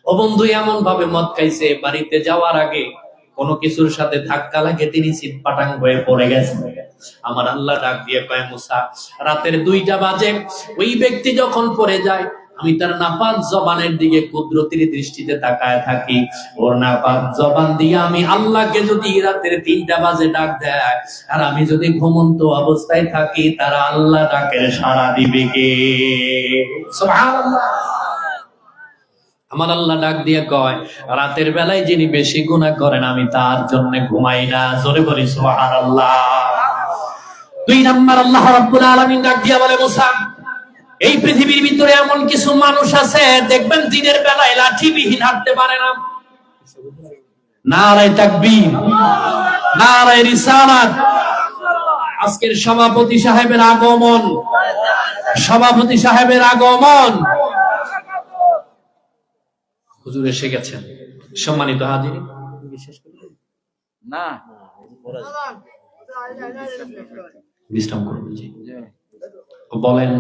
ও বন্ধু এমন ভাবে মদ খাইছে, বাড়িতে যাওয়ার আগে কোনো কিছুর সাথে ধাক্কা লাগে তিনি চিৎপাটাং হয়ে পড়ে গেছেন। আমার আল্লাহ ডাক দিয়ে কয়, মুসা, রাতের 2টা বাজে ওই ব্যক্তি যখন পড়ে যায়, আমি তার নাপাক জবানের দিকে কুদরতির দৃষ্টিতে তাকায় থাকি। ওর নাপাক জবান দিয়ে আমি আল্লাহকে যদি রাতের 3টা বাজে ডাক দেয়, আর আমি যদি ঘুমন্ত অবস্থায় থাকি, তারা আল্লাহ ডাকের সাড়া দিবে কে? সুবহানাল্লাহ। আমার আল্লাহ ডাক দিয়ে কয়, রাতের বেলায় যিনি বেশি গুনাহ করেন আমি তার জন্য ঘুমাই না। জোরে বলি সুবহানাল্লাহ। 2 নাম্বার, আল্লাহ রাব্বুল আলামিন ডাক দিয়ে বলে, মুসা, এই পৃথিবীর ভিতরে এমন কিছু মানুষ আছে দেখবেন দিনের বেলায় লাঠিবিহীন হাঁটতে পারে না। নারায়ে তাকবীর, নারায়ে রিসালাত। আজকের সভাপতি সাহেবের আগমন, সভাপতি সাহেবের আগমন। হুজুর এসে গেছেন। সম্মানিত হাজিরিন, না বিশ্রাম করুন জি। বলেন,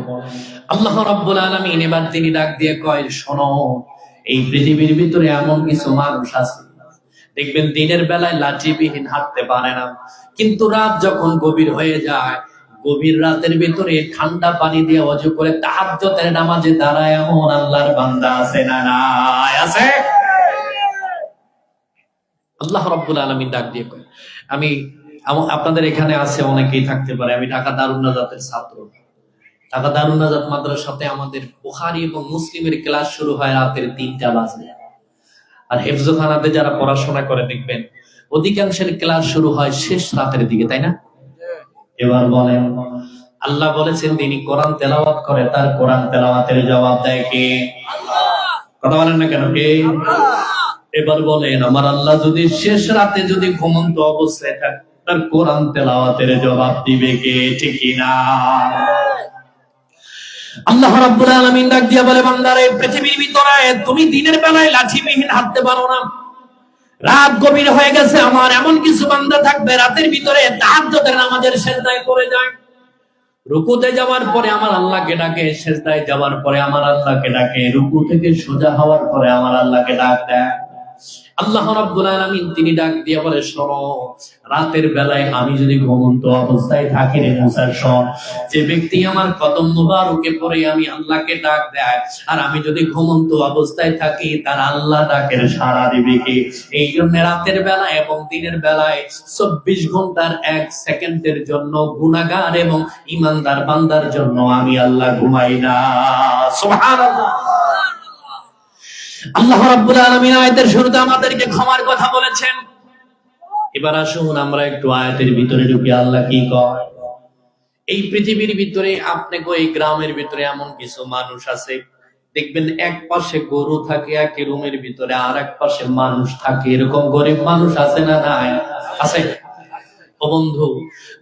আল্লাহ রাব্বুল আলামিন এবার তিনি ডাক দিয়ে কয়, শোনো, এই পৃথিবীর ভিতরে এমন কিছু মানুষ আছে দেখবেন দিনের বেলায় লাঠিবিহীন হাঁটতে পারে না, কিন্তু রাত যখন গভীর হয়ে যায়, গভীর রাতের ভিতরে ঠান্ডা পানি দিয়ে ওযু করে তাহাজ্জুদের নামাজে দাঁড়ায় এমন আল্লাহর বান্দা আছে না নাই? আছে। আল্লাহ রাব্বুল আলামিন ডাক দিয়ে কয়, আমি আপনাদের এখানে আছে, অনেকেই থাকতে পারে, আমি ঢাকা দারুন নাজাতের ছাত্র। ঢাকা দারুন নাজাত মাদ্রাসাতে আমাদের বুখারী এবং মুসলিমের ক্লাস শুরু হয় রাতের 3টা বাজে। আর হেফজখানাতে যারা পড়াশোনা করে দেখবেন অধিকাংশের ক্লাস শুরু হয় শেষ রাতের দিকে, তাই না? এবার বলেন, আল্লাহ বলেছেন তিনি কোরআন তেলাওয়াত করে, তার কোরআন তেলাওয়াতের জবাব দেয় কে? আল্লাহ। কথা বলেন না কেন? কে? এবার বলেন, আমার আল্লাহ যদি শেষ রাতে যদি ঘুমন্ত অবস্থায় থাকে, তার কোরআন তেলাওয়াতের জবাব দিবে কে? ঠিক না? আল্লাহ রাব্বুল আলামিন ডাক দিয়া বলে, বান্দারে, পৃথিবীর ভিতরে তুমি দিনের বেলায় লাঠিবিহীন হাঁটতে পারো না, রাত গভীর হয়ে গেছে, আমার এমন কিছু বান্দা থাকবে রাতের ভিতরে তাহাজ্জুদের নামাজের সিজদায় পড়ে যায়, রুকুতে যাওয়ার পরে আমার আল্লাহকে ডাকে, সিজদায় যাওয়ার পরে আমার আল্লাহকে ডাকে, রুকু থেকে সোজা হওয়ার পরে আমার আল্লাহকে ডাক দেয়। আল্লাহ রাব্বুল আলামিন তিনি ডাক দিয়ে বলে, শোনো, রাতের বেলায় আমি যদি ঘুমন্ত অবস্থায় থাকি রে মুসা, শোন, যে ব্যক্তি আমার কদম মুবারকে পড়ে আমি আল্লাহকে ডাক দেয়, আর আমি যদি ঘুমন্ত অবস্থায় থাকি, তার আল্লাহ ডাকের সাড়া দিবে কি? এই জন্য রাতের বেলায় এবং দিনের বেলায় 24 ঘন্টার 1 সেকেন্ডের জন্য গুনাহগার এবং ঈমানদার বান্দার জন্য আমি আল্লাহ ঘুমাই না। সুবহানাল্লাহ। আল্লাহ রাব্বুল আলামিন আয়াতের শুরুতে আমাদেরকে ক্ষমার কথা বলেছেন। এবার আসুন আমরা একটু আয়াতের ভিতরে ঢুকি। আল্লাহ কি কয়? এই পৃথিবীর ভিতরে, আপনি এই গ্রামের ভিতরে এমন কিছু মানুষ আছে দেখবেন এক পাশে গরু থাকে এক রুমের ভিতরে, আর এক পাশে মানুষ থাকে। এরকম গরিব মানুষ আছে না নাই? আছে। ও বন্ধু,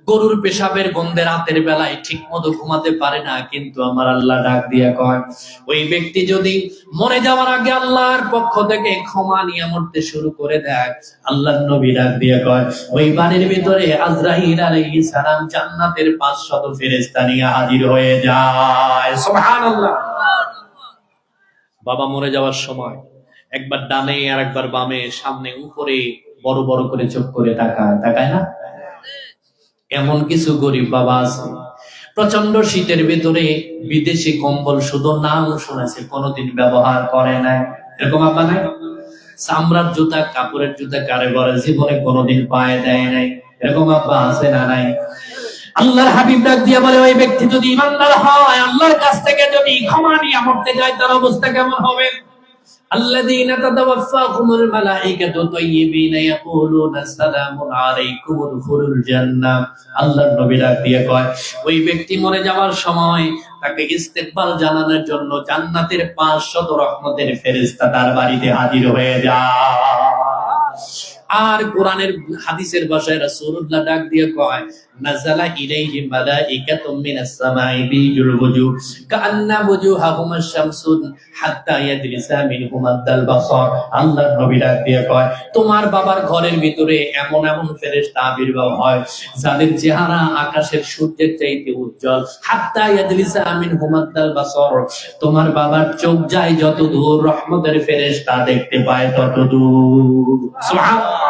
গরুর পেশাবের গন্ধে রাতের বেলায় ঠিক মতো ঘুমাতে পারে না, কিন্তু আমার আল্লাহ ডাক দিয়ে কয়, ওই ব্যক্তি যদি মরে যাওয়ার আগে আল্লাহর পক্ষ থেকে ক্ষমা নিয়ে মরতে শুরু করে দেয়, আল্লাহর নবী ডাক দিয়ে কয়, ওই বাড়ির ভিতরে আজরাইল আলাইহিস সালাম জান্নাতের 500 ফেরেশতা নিয়ে হাজির হয়ে যায়। সুবহানাল্লাহ। বাবা মরে যাওয়ার সময় একবার ডানে আর একবার বামে, সামনে উপরে বড় বড় করে চোখ করে তাকায় না? এমন কিছু গরিব বাবা আছে, প্রচন্ড শীতের ভিতরে বিদেশি কম্বল শুধু নাম শুনেছে, কোনোদিন ব্যবহার করে নাই। এরকম আব্বা নাই? চামড়ার জুতা, কাপড়ের জুতা কারে ঘরে জীবনে কোনোদিন পায়ে দেয় নাই। এরকম আব্বা আছে না নাই? আল্লাহর হাবিব ডাক দিয়া বলে, ওই ব্যক্তি যদি ইমানদার হয়, আল্লাহর কাছ থেকে যদি ক্ষমা নিয়ে মরতে যায়, তার অবস্থা কেমন হবে? আল্লাযীনা তাতাওয়াফাহুমুল মালাইকাতু তাইয়্যিবিনা ইয়াকুলুনা সালামুন আলাইকুম উদখুলুল জান্নাহ। আল্লাহর নবী ডাক দিয়ে কয়, ওই ব্যক্তি মরে যাওয়ার সময় তাকে ইস্তেকবাল জানানোর জন্য জান্নাতের 500 রহমতের ফেরেশতা তার বাড়িতে হাজির হয়ে যায়। আর কোরআনের হাদিসের ভাষায় রাসূলুল্লাহ ডাক দিয়ে কয়, নাযালা ইলাইহি মালাইকাতুম মিনাস সামাই বিজুল ওযু কাআন্না ওযুহাহুম আশ-শামসুন হাত্তা ইয়াদরিসা মিনহুম আদ-দাল বাসার। আল্লাহর নবী ডাক দিয়ে কয়, তোমার বাবার ঘরের ভিতরে এমন এমন ফেরেশতা আবির্ভাব হয় যাদের চেহারা আকাশের সূর্যের চাইতে উজ্জ্বল। হাত্তা ইয়াদরিসা মিনহুম আদ-দাল বাসার, তোমার বাবার চোখ যায় যত দূর, রহমতের ফেরেশতা দেখতে পায় তত দূর। সুবহানাল্লাহ।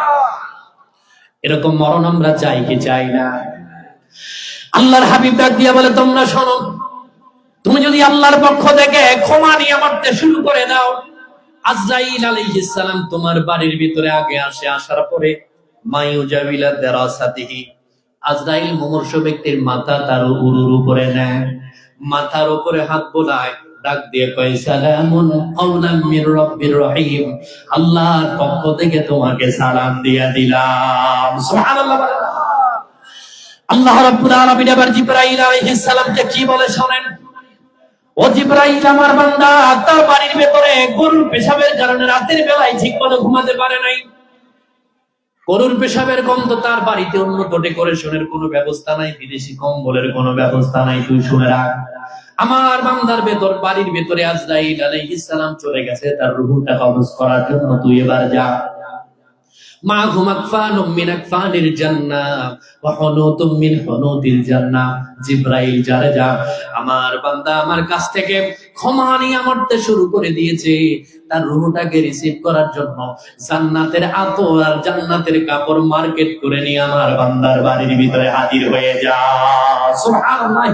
এরকম মরণ আমরা চাই কি চাই না? আল্লাহর হাবিব ডাক দিয়ে বলে, তোমরা শোনো, তুমি যদি আল্লাহর পক্ষ থেকে ক্ষমা নিয়ে মরতে শুরু করে দাও, আজরাইল আলাইহিস সালাম তোমার বাড়ির ভিতরে আগে আসে, আসার পরে মায়ুজাবিলা দারাসাতিহি, আজরাইল মুমূর্ষু ব্যক্তির মাথা তার উরুর উপরে নেয়, মাথার উপরে হাত বোলায়, ডাক দিয়ে কয়, সালামুন কাওলাম মির রাব্বির রহিম, আল্লাহর পক্ষ থেকে তোমাকে সালাম দিয়ে দিলাম। সুবহানাল্লাহ। আল্লাহ রাব্বুল আলামিন এবার জিবরাইল আলাইহিস সালামকে কি বলে শোনেন। ও জিবরাইল, আমার বান্দা তার বাড়ির ভেতরে গরুর পেশাবের কারণে রাতের বেলায় ঠিকমতো ঘুমাতে পারে নাই। গরুর পেশাবের গন্ধ তার বাড়িতে অন্য ডেকোরেশনের কোনো ব্যবস্থা নাই, বিদেশি কম্বলের কোনো ব্যবস্থা নাই। তুই শুনে রাখ, আমার বান্দার ভেতর, বাড়ির ভেতরে আজরাইল আলাইহিস সালাম চলে গেছে তার রূহটা কবজ করার জন্য। তুই এবার যা। মাহুম আকফানুম মিন আকফানিল জান্নাহ ওয়া হুনুতুম মিন হুনুতিল জান্নাহ। জিবরাইল যারে যা, আমার বান্দা আমার কাছ থেকে ক্ষমা নিয়ে মরতে শুরু করে দিয়েছে, তার রূহটাকে রিসিভ করার জন্য জান্নাতের আতর আর জান্নাতের কাপড় মার্কেট করে নিয়ে আমার বান্দার বাড়ির ভিতরে হাজির হয়ে যা। সুবহানাল্লাহ।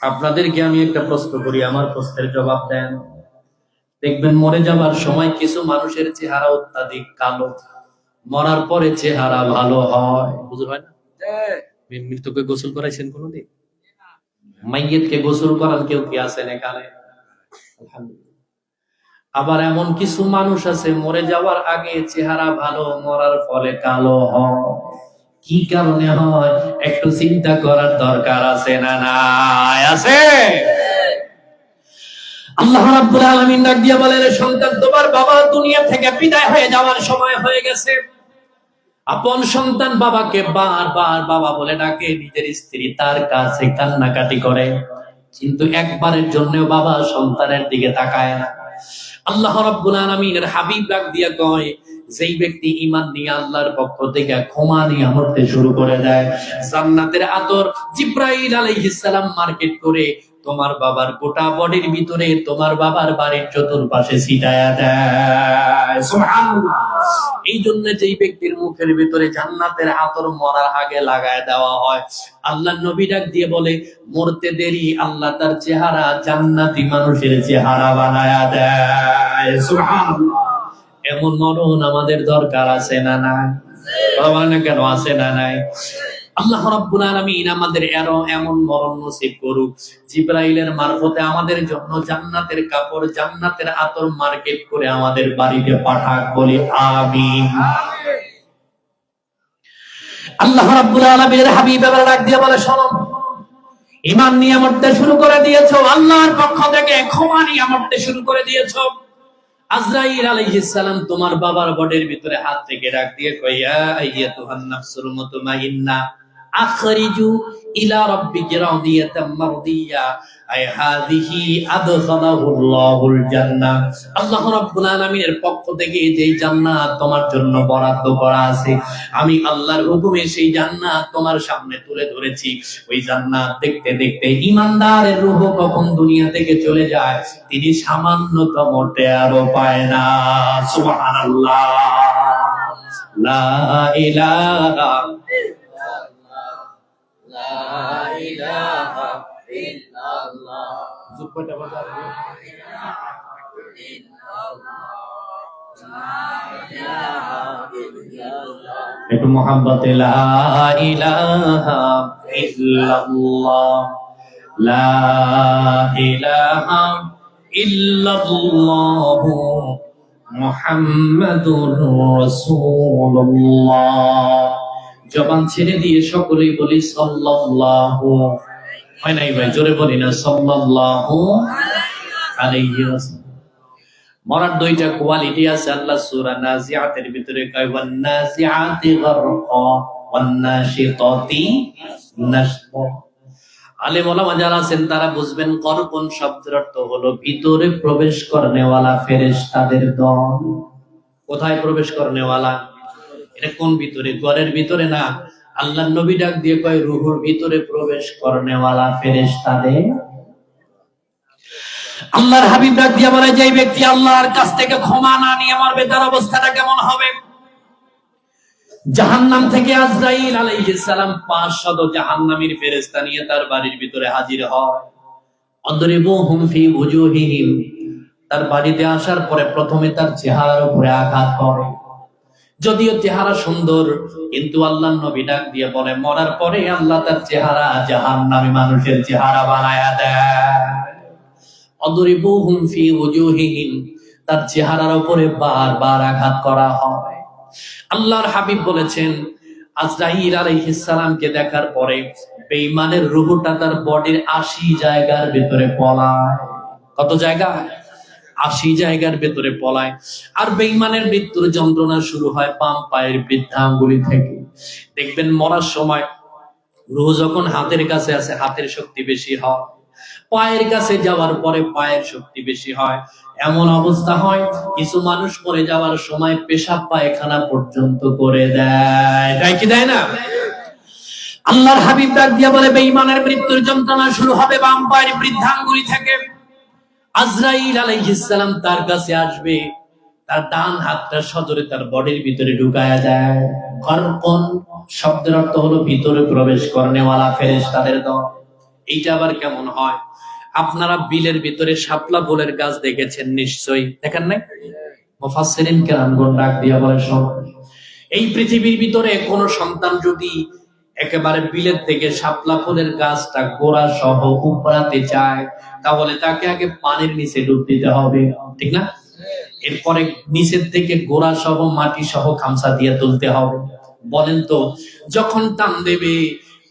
আপনাদেরকে আমি একটা প্রশ্ন করি, আমার প্রশ্নের জবাব দেন। দেখবেন মরে যাবার সময় কিছু মানুষের চেহারা অত্যাধিক কালো, মরার পরে চেহারা ভালো হয়। বুঝতে হয় না? মৃত্যুকে গোসল করাইছেন কোনদিন? মাইয়েতকে গোসল করার কেউ কি আছেন এখানে? আলহামদুলিল্লাহ। আবার এমন কিছু মানুষ আছে মরে যাওয়ার আগে চেহারা ভালো, মরার ফলে কালো হয়। কি কারণে হয় একটু চিন্তা করার দরকার আছে না নাই? আছে। আল্লাহ রাব্বুল আলামিন ডাক দিয়ে বলেন, সন্তান, তোমার বাবা দুনিয়া থেকে বিদায় হয়ে যাওয়ার সময় হয়ে গেছে। আপন সন্তান বাবাকে বারবার বাবা বলে ডাকে, নিজের স্ত্রী তার কাছে কান্নাকাটি করে, কিন্তু একবারের জন্য বাবা সন্তানের দিকে তাকায় না। আল্লাহ রাব্বুল আলামিনের হাবিব ডাক দিয়ে কয়, যেই ব্যক্তি ঈমান নিয়ে আল্লাহর পক্ষ থেকে ক্ষমা নিয়ে মরতে শুরু করে দেয়, জান্নাতের আতর জিবরাইল আলাইহিস সালাম মার্কেট করে তোমার বাবার গোটা বডির ভিতরে, তোমার বাবার বাড়ির চতুর্পাশে ছিটায়া দেয়। সুবহানাল্লাহ। এই জন্য যেই ব্যক্তির মুখের ভিতরে জান্নাতের আতর মরার আগে লাগায় দেওয়া হয়, আল্লাহর নবী ডাক দিয়ে বলে, মরতে দেরি আল্লাহ তার চেহারা জান্নাতি মানুষের চেহারা বানায়া দেয়। সুবহানাল্লাহ। এমন মরণ আমাদের দরকার আছে না নাই? না কেন আছে না নাই? আল্লাহ রাব্বুল আলামিন আমাদের এমন মরণ নসিব করুক, জিবরাইলের মারফতে আমাদের জন্য জান্নাতের কাপড়, জান্নাতের আতর মার্কেট করে আমাদের বাড়িতে পাঠাক। বলি আমিন। আল্লাহ রাব্বুল আলামিনের হাবিব এবার ডাক দিয়ে বলে, শোনো, ঈমান নিয়ে মরতে শুরু করে দিয়েছো, আল্লাহর পক্ষ থেকে ক্ষমা নিয়ে মরতে শুরু করে দিয়েছো। আজরাইল আলাইহিস সালাম তোমার বাবার বডির ভিতরে হাত থেকে ডাক দিয়ে কয়, ইয়া আইয়াতুহান নাফসুল মুতমাইন্না আখরিজু ইলা রাব্বিকা রাদিয়াতাম মারদিয়া, আই হাযিহি আদখালাহুল্লাহুল জান্নাহ। আল্লাহ রাব্বুল আলামিনের পক্ষ থেকে যে জান্নাত তোমার জন্য বরাদ্দ করা আছে, আমি আল্লাহর হুকুমে সেই জান্নাত তোমার সামনে তুলে ধরেছি। ওই জান্নাত দেখতে দেখতে ঈমানদারের রূহ কখন দুনিয়া থেকে চলে যায় তিনি সামান্যতম টেরও পায় না। সুবহানাল্লাহ। লা ইলাহা একটু মোহাব্বতে লা ইলাহা ইল্লাল্লাহ, লা ইলাহা ইল্লাল্লাহ মুহাম্মাদুর রাসূলুল্লাহ। জবান ছেড়ে দিয়ে সকলেই বলি সাল্লাল্লাহু, হয় নাই ভাই? জোরে বলি না, সাল্লাল্লাহু আলাইহি ওয়াসাল্লাম। মরার দুইটা কোয়ালিটি আছে। আল্লাহ সূরা নাজিআতের ভিতরে কয়, ওয়ান নাজিআতি গারকা ওয়ান্নাশিতাতি নাশতা। আলেম ওলামা যারা আছেন তারা বুঝবেন কর্পণ শব্দের অর্থ হলো ভিতরে প্রবেশ করনেওয়ালা ফেরেশতাদের দল। কোথায় প্রবেশ করনেওয়ালা? এটা কোন ভিতরে? ঘরের ভিতরে না। আল্লাহর নবী ডাক দিয়ে কয় রূহের ভিতরে প্রবেশ করনেওয়ালা ফেরেশতাদের। আল্লাহর হাবিব ডাক দিয়ে বলে যে ব্যক্তি আল্লাহর কাছ থেকে ক্ষমা না নিয়ে মরবে তার অবস্থাটা কেমন হবে? জাহান্নাম থেকে আজরাইল আলাইহিস সালাম 500 জাহান্নামীর ফেরেশতা নিয়ে তার বাড়ির ভিতরে হাজির হয়। অদরিবুহুম ফি ওজুহিহিম, তার বাড়িতে আসার পরে প্রথমে তার চেহারার উপরে আঘাত করে। যদিও চেহারা সুন্দর, কিন্তু আল্লাহর নবী ডাক দিয়ে বলে মরার পরে আল্লাহ তার চেহারা জাহান্নামী মানুষের চেহারা বানায়া দেয়। অদরিবুহুম ফি ওজুহিহিম, তার চেহারার উপরে বারবার আঘাত করা হয়। আল্লাহর হাবিব বলেছেন আজরাইল আলাইহিস সালামকে দেখার পরে বেঈমানের রূহটা তার বডির 80 জায়গার ভিতরে পলায়। কত জায়গা? 80 জায়গার ভিতরে পলায়। আর বেঈমানের মৃত্যুর যন্ত্রণা শুরু হয় বাম পায়ের বৃদ্ধাঙ্গুলি থেকে। দেখবেন মরার সময় রূহ যখন হাতের কাছে আছে হাতের শক্তি বেশি হয়, পায়ের কাছে যাওয়ার পরে পায়ের শক্তি বেশি হয়। এমন অবস্থা হয় কিছু মানুষ মরে যাওয়ার সময় পেশাব পায়খানা পর্যন্ত করে দেয়। তাই কি দেয় না? আল্লাহর হাবিব ডাক দিয়ে বলে বেঈমানের মৃত্যুর যন্ত্রণা শুরু হবে বাম পায়ের বৃদ্ধাঙ্গুলি থেকে। আজরাইল আলাইহিস সালাম তার কাছে আসবে, তার ডান হাতটা সজোরে তার বডির ভিতরে ঢুকায়া দেয়। কর্পণ শব্দের অর্থ হলো ভিতরে প্রবেশ করনেওয়ালা ফেরেশতাদের দল। এইটা আবার কেমন হয়? আপনারা বিলের ভিতরে শাপলা ফুলের গাছ দেখেছেন নিশ্চয়ই, দেখেন নাই? মুফাসসিরিন কেরামগণ ডাক দিয়ে বলে শোনো, এই পৃথিবীর ভিতরে কোন সন্তান যদি একেবারে বিলের থেকে শাপলা ফুলের গাছটা গোড়া সহ উপড়াতে চায় তাহলে তাকে আগে পানির নিচে ডুব দিতে হবে, ঠিক না? এরপরে নিচের থেকে গোড়া সহ মাটি সহ খামসা দিয়ে তুলতে হবে। বলেন তো যখন টান দেবে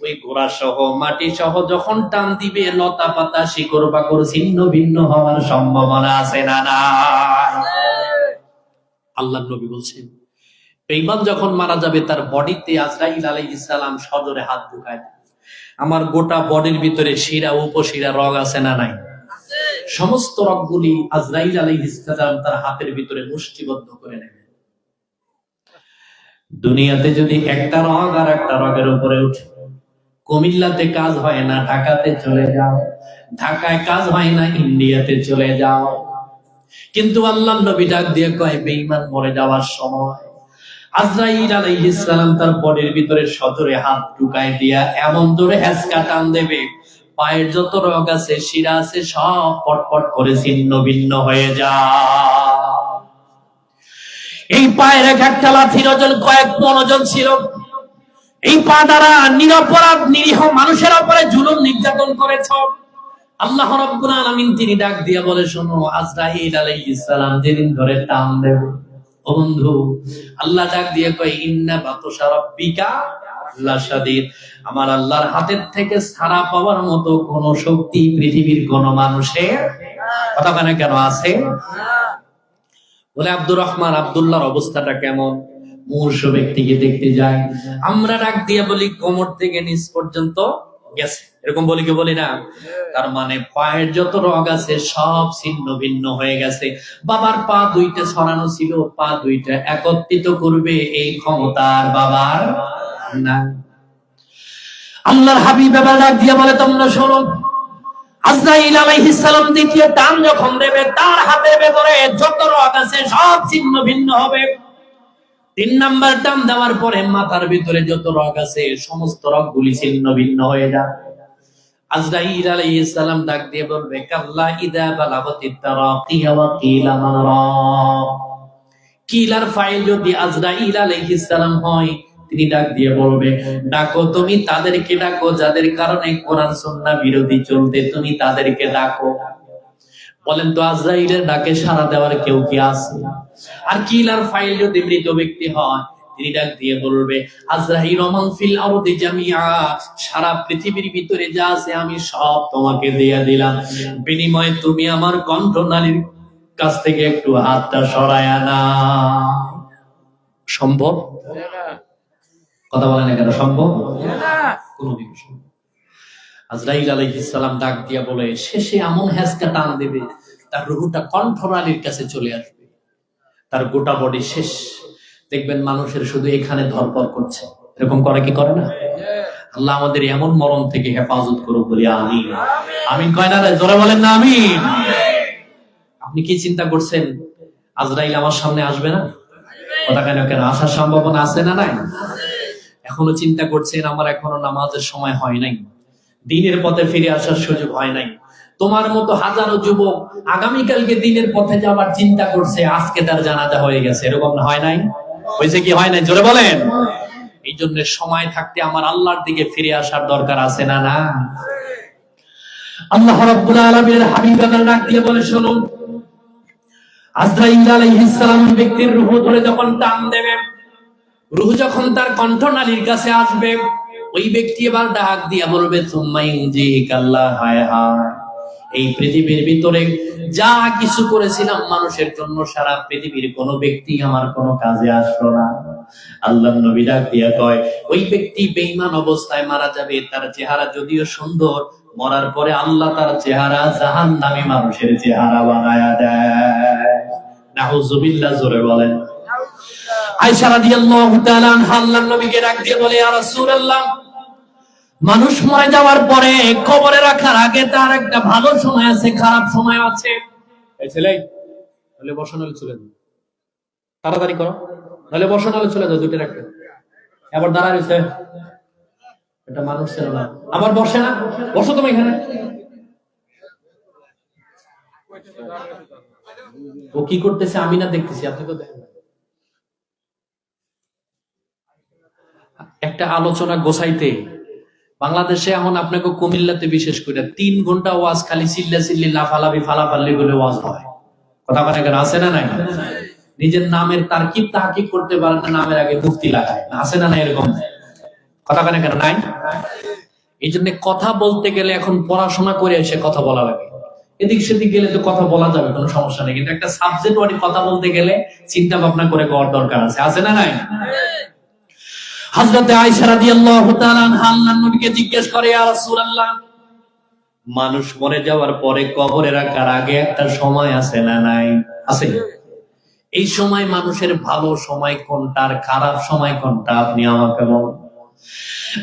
ওই গোড়া সহ মাটি সহ যখন টান দিবে লতা পাতা শিকড় বাকড় ছিন্ন ভিন্ন হওয়ার সম্ভাবনা আছে না? না। আল্লাহর নবী বলছেন বেঈমান যখন মারা যাবে তার বডিতে আজরাইল আলাইহিস সালাম সজোরে হাত ঢুকায়। আমার গোটা বডির ভিতরে শিরা উপশিরা রগ আছে না নাই? সমস্ত রগগুলি আজরাইল আলাইহিস সালাম তার হাতের ভিতরে মুষ্টিবদ্ধ করে নেবে। দুনিয়াতে যদি একটা রগ আর একটা রগের উপরে উঠে, কুমিল্লাতে কাজ হয় না ঢাকাতে চলে যাও, ঢাকায় কাজ হয় না ইন্ডিয়াতে চলে যাও। কিন্তু আল্লাহর নবী ডাক দিয়ে কয় বেঈমান মরে যাওয়ার সময় আজরাইল আলাইহিস সালাম তার বডির ভিতরে সজোরে হাত ঢুকায় দিয়া এমন জোরে হেঁচকা টান দেবে পায়ের যত রগ আছে শিরা আছে সব পটপট করে ছিন্ন ভিন্ন হয়ে যায়। এই পায়ের এক একটা লাঠির ওজন কয়েক মণ ওজন ছিল। এই পা দ্বারা নিরপরাধ নিরীহ মানুষের উপরে জুলুম নির্যাতন করেছ। আল্লাহ রাব্বুল আলামিন তিনি ডাক দিয়া বলে শোনো আজরাইল আলাইহিস সালাম যেদিন ধরে টান দেবে, ও বন্ধু আল্লাহ ডাক দিয়ে কয় ইন্না বাতশা রাব্বিকা লাশাদীদ, আমার আল্লাহর হাতের থেকে ছাড়া পাওয়ার মতো কোন শক্তি পৃথিবীর কোন মানুষের কথা কেন আছে? বলে আব্দুর রহমান আব্দুল্লাহর অবস্থাটা কেমন? মূর্ষ ব্যক্তিকে দেখতে যায়, আমরা ডাক দিয়ে বলি কোমর থেকে নিচ পর্যন্ত গেছে, এরকম বলি কি বলি না? তার মানে পায়ের যত রগ আছে সব ছিন্ন ভিন্ন হয়ে গেছে। বাবার পা দুইটা ছড়ানো ছিল, পা দুইটা একত্রিত করবে এই ক্ষমতার বাবার না। আল্লাহর হাবিব এবার ডাক দিয়ে বলে তোমরা শোনো, আজরাইল আলাইহিস সালাম দ্বিতীয় টান যখন দেবে তার হাতের ভেতরে যত রগ আছে সব ছিন্ন ভিন্ন হবে। 3 নাম্বার টান দেওয়ার পরে মাথার ভিতরে যত রগ আছে সমস্ত রগগুলি ছিন্ন ভিন্ন হয়ে যাবে। আজরাইল আলাইহিস সালাম ডাক দিয়ে বলবে কাল্লা ইদা বালাগাতিত তারাকিয়া ওয়া কিলা মান রাব। কিলার ফাইল যদি আজরাইল আলাইহিস সালাম হয় তিনি ডাক দিয়ে বলবে ডাকো, তুমি তাদেরকে ডাকো যাদের কারণে কোরআন সুন্নাহ বিরোধী চলতে, তুমি তাদেরকে ডাকো। বলেন তো আজরাইলের ডাকে সাড়া দেওয়ার কেউ কি আছে? আর কিলার ফাইল যদি মৃত ব্যক্তি হয় তিনি ডাক দিয়ে বলবে আজরাইল মান ফিল আরদি জামিআ, সারা পৃথিবীর ভিতরে যা আছে আমি সব তোমাকে দিয়ে দিলাম, বিনিময়ে তুমি আমার কণ্ঠনালীর কাছ থেকে একটু হাতটা সরায়া না। সম্ভব? কথা বলেন না কেন? সম্ভব কোনদিন সম্ভব। আজরাইল আলাইহিস সালাম ডাক দিয়া বলে, শেষে এমন হ্যাঁচকা টান দেবে তার রূহটা কণ্ঠনালীর কাছে চলে আসবে, তার গোটা বডি শেষ। দেখবেন মানুষের শুধু এখানে ধরপড় করছে, এরকম করে কি করে না? আল্লাহ আমাদের এমন মরণ থেকে হেফাজত করুক, বলি আমিন। আমিন কয় না? জোরে বলেন না আমিন। আপনি কি চিন্তা করছেন আজরাইল আমার সামনে আসবে না? কথা কেন কেন আসার সম্ভাবনা আছে না নাই? এখনো চিন্তা করছেন আমার এখনো নামাজের সময় হয় নাই, দিনের পথে ফিরে আসার সুযোগ হয় নাই। তোমার মতো হাজারো যুবক আগামীকালকে দিনের পথে যাবার চিন্তা করছে, আজকে তার জানাজা হয়ে গেছে, এরকম হয় নাই? হয়েছে কি হয় নাই? জোরে বলেন। এই জন্য সময় থাকতে আমার আল্লাহর দিকে ফিরে আসার দরকার আছে না? না। আল্লাহ রাব্বুল আলামিনের হাবিব ডাক দিয়ে বলে, শুনুন, আজরাইল আলাইহিস সালাম ব্যক্তির রূহ ধরে যখন টান দেবে, রূহ যখন তার কণ্ঠনালীর কাছে আসবে, ওই ব্যক্তি এবার ডাক দিয়ে বলবে, সুম্মাইনজিকাল্লাহ, হায় হায়, এই পৃথিবীর ভিতরে যা কিছু করেছিলাম মানুষের জন্য, সারা পৃথিবীর কোন ব্যক্তি আমার কোনো কাজে আসলো না। আল্লাহর নবী ডাক দিয়া কয়, ওই ব্যক্তি বেঈমান অবস্থায় মারা যাবে, তার চেহারা যদিও সুন্দর, মরার পরে আল্লাহ তার চেহারা জাহান্নামী মানুষের চেহারা বানায়া দেয়। নাউযুবিল্লাহ, জোরে বলেন। আয়েশা রাদিয়াল্লাহু তাআলা আনহা আল্লাহর নবীকে ডাক দিয়ে বলে, ইয়া রাসূলুল্লাহ, মানুষ মরে যাওয়ার পরে কবরে রাখার আগে তার একটা ভালো সময় আছে, খারাপ সময় আছে। এই ছেলে, তাহলে বসা নালে চলে যাও, তাড়াতাড়ি করো, তাহলে বসা নালে চলে যাও, দুটো রাখবে। আবার দাঁড়াইছে, এটা মানুষ ছিল না, আবার বসে না, বসো তুমি এখানে। ও কি করতেছে আমি না দেখতেছি, আপনি তো দেখেন। একটা আলোচনা গোছাইতে বাংলাদেশে এখন আপনাকে কুমিল্লাতে বিশেষ করে 3 ঘন্টা ওয়াজ খালি চিল্লা চিল্লি লাফালাফি ফালাফালি বলে ওয়াজ হয়। কথা মানে কেন আছে না নাই? নিজের নামের তারকিব তাহকিক করতে পারে না, নামের আগে মুফতি লাগায়, আছে না নাই? এরকম কথা মানে কেন নাই? এই জন্য কথা বলতে গেলে এখন পড়াশোনা করে এসে কথা বলা লাগে। এদিক সেদিক গেলে তো কথা বলা যাবে, কোনো সমস্যা নেই, কিন্তু একটা সাবজেক্ট ওয়াইজ কথা বলতে গেলে চিন্তা ভাবনা করে করার দরকার আছে না নাই? হযরত আয়েশা রাদিয়াল্লাহু তাআলা আনহা আল্লাহর নবীকে জিজ্ঞেস করে, ইয়া রাসূলুল্লাহ, মানুষ মরে যাওয়ার পরে কবরে রাখার আগে একটা সময় আছে না নাই? আছে। এই সময় মানুষের ভালো সময় কোনটা আর খারাপ সময় কোনটা, আপনি আমাকে বলুন।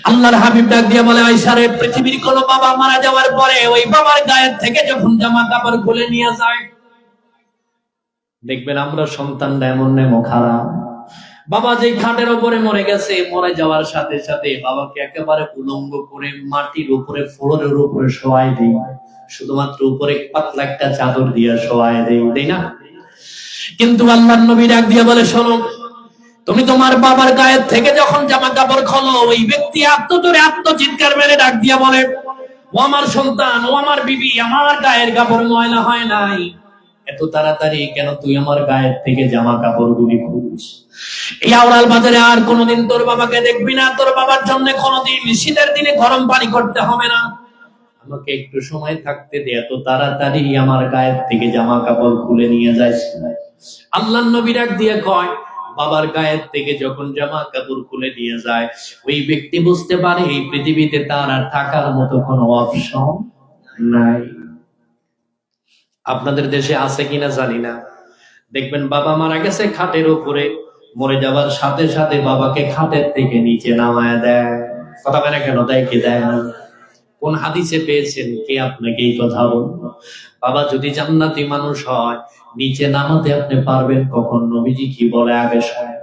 আল্লাহর হাবিব ডাক দিয়ে বলে, আয়েশা রে, পৃথিবীর কোন বাবা মারা যাওয়ার পরে ওই বাবার গায়ের থেকে যখন জামা কাপড় খুলে নিয়ে যায়, দেখবেন আমরা সন্তানরা এমন নেমো খারাপ, বাবা যেই খাটের উপরে মরে গেছে, মরে যাওয়ার সাথে সাথে বাবাকে একেবারে উলঙ্গ করে মাটির উপরে, ফ্লোরের উপরে শোয়াই দেই, শুধুমাত্র উপরে পাতলা একটা চাদর দিয়ে শোয়াই দেই, তাই না? কিন্তু আল্লাহর নবী ডাক দিয়ে বলে, শোনো, তুমি তোমার বাবার গায়ের থেকে যখন জামা কাপড় খোলো, ওই ব্যক্তি আত্মজোরে আত্মচিৎকার মেরে ডাক দিয়া বলে, ও আমার সন্তান, ও আমার বিবি, আমার গায়ের কাপড় ময়লা হয় নাই, এত তাড়াতাড়ি কেন তুই আমার গায়ের থেকে জামা কাপড় গুলি খুলিস? এই আওরাল বাজারে আর কোনোদিন তোর বাবাকে দেখবি না, তোর বাবার জন্য কোনোদিন শীতের দিনে গরম পানি করতে হবে না, আমাকে একটু সময় থাকতে দে, এত তাড়াতাড়ি আমার গায়ের থেকে জামা কাপড় খুলে নিয়ে যাস। আল্লাহর নবী ডাক দিয়ে কয়, বাবার গায়ের থেকে যখন জামা কাপড় খুলে নিয়ে যায়, ওই ব্যক্তি বুঝতে পারে এই পৃথিবীতে তার আর থাকার মতো কোনো অপশন নাই। আপনাদের দেশে আছে কিনা জানি না, দেখবেন বাবা মারা গেছে খাটের উপরে, মরে যাবার সাথে সাথে বাবাকে খাটের থেকে নিচে নামায় দেয়। কথা বলে কেন দেয়? কি দেয় না? কোন হাদিসে পেয়েছেন? কে আপনাকে এই কথা বলবো? বাবা যদি জান্নাতি মানুষ হয়, নিচে নামাতে আপনি পারবেন কখন? নবীজি কি বলে আগে শোনেন।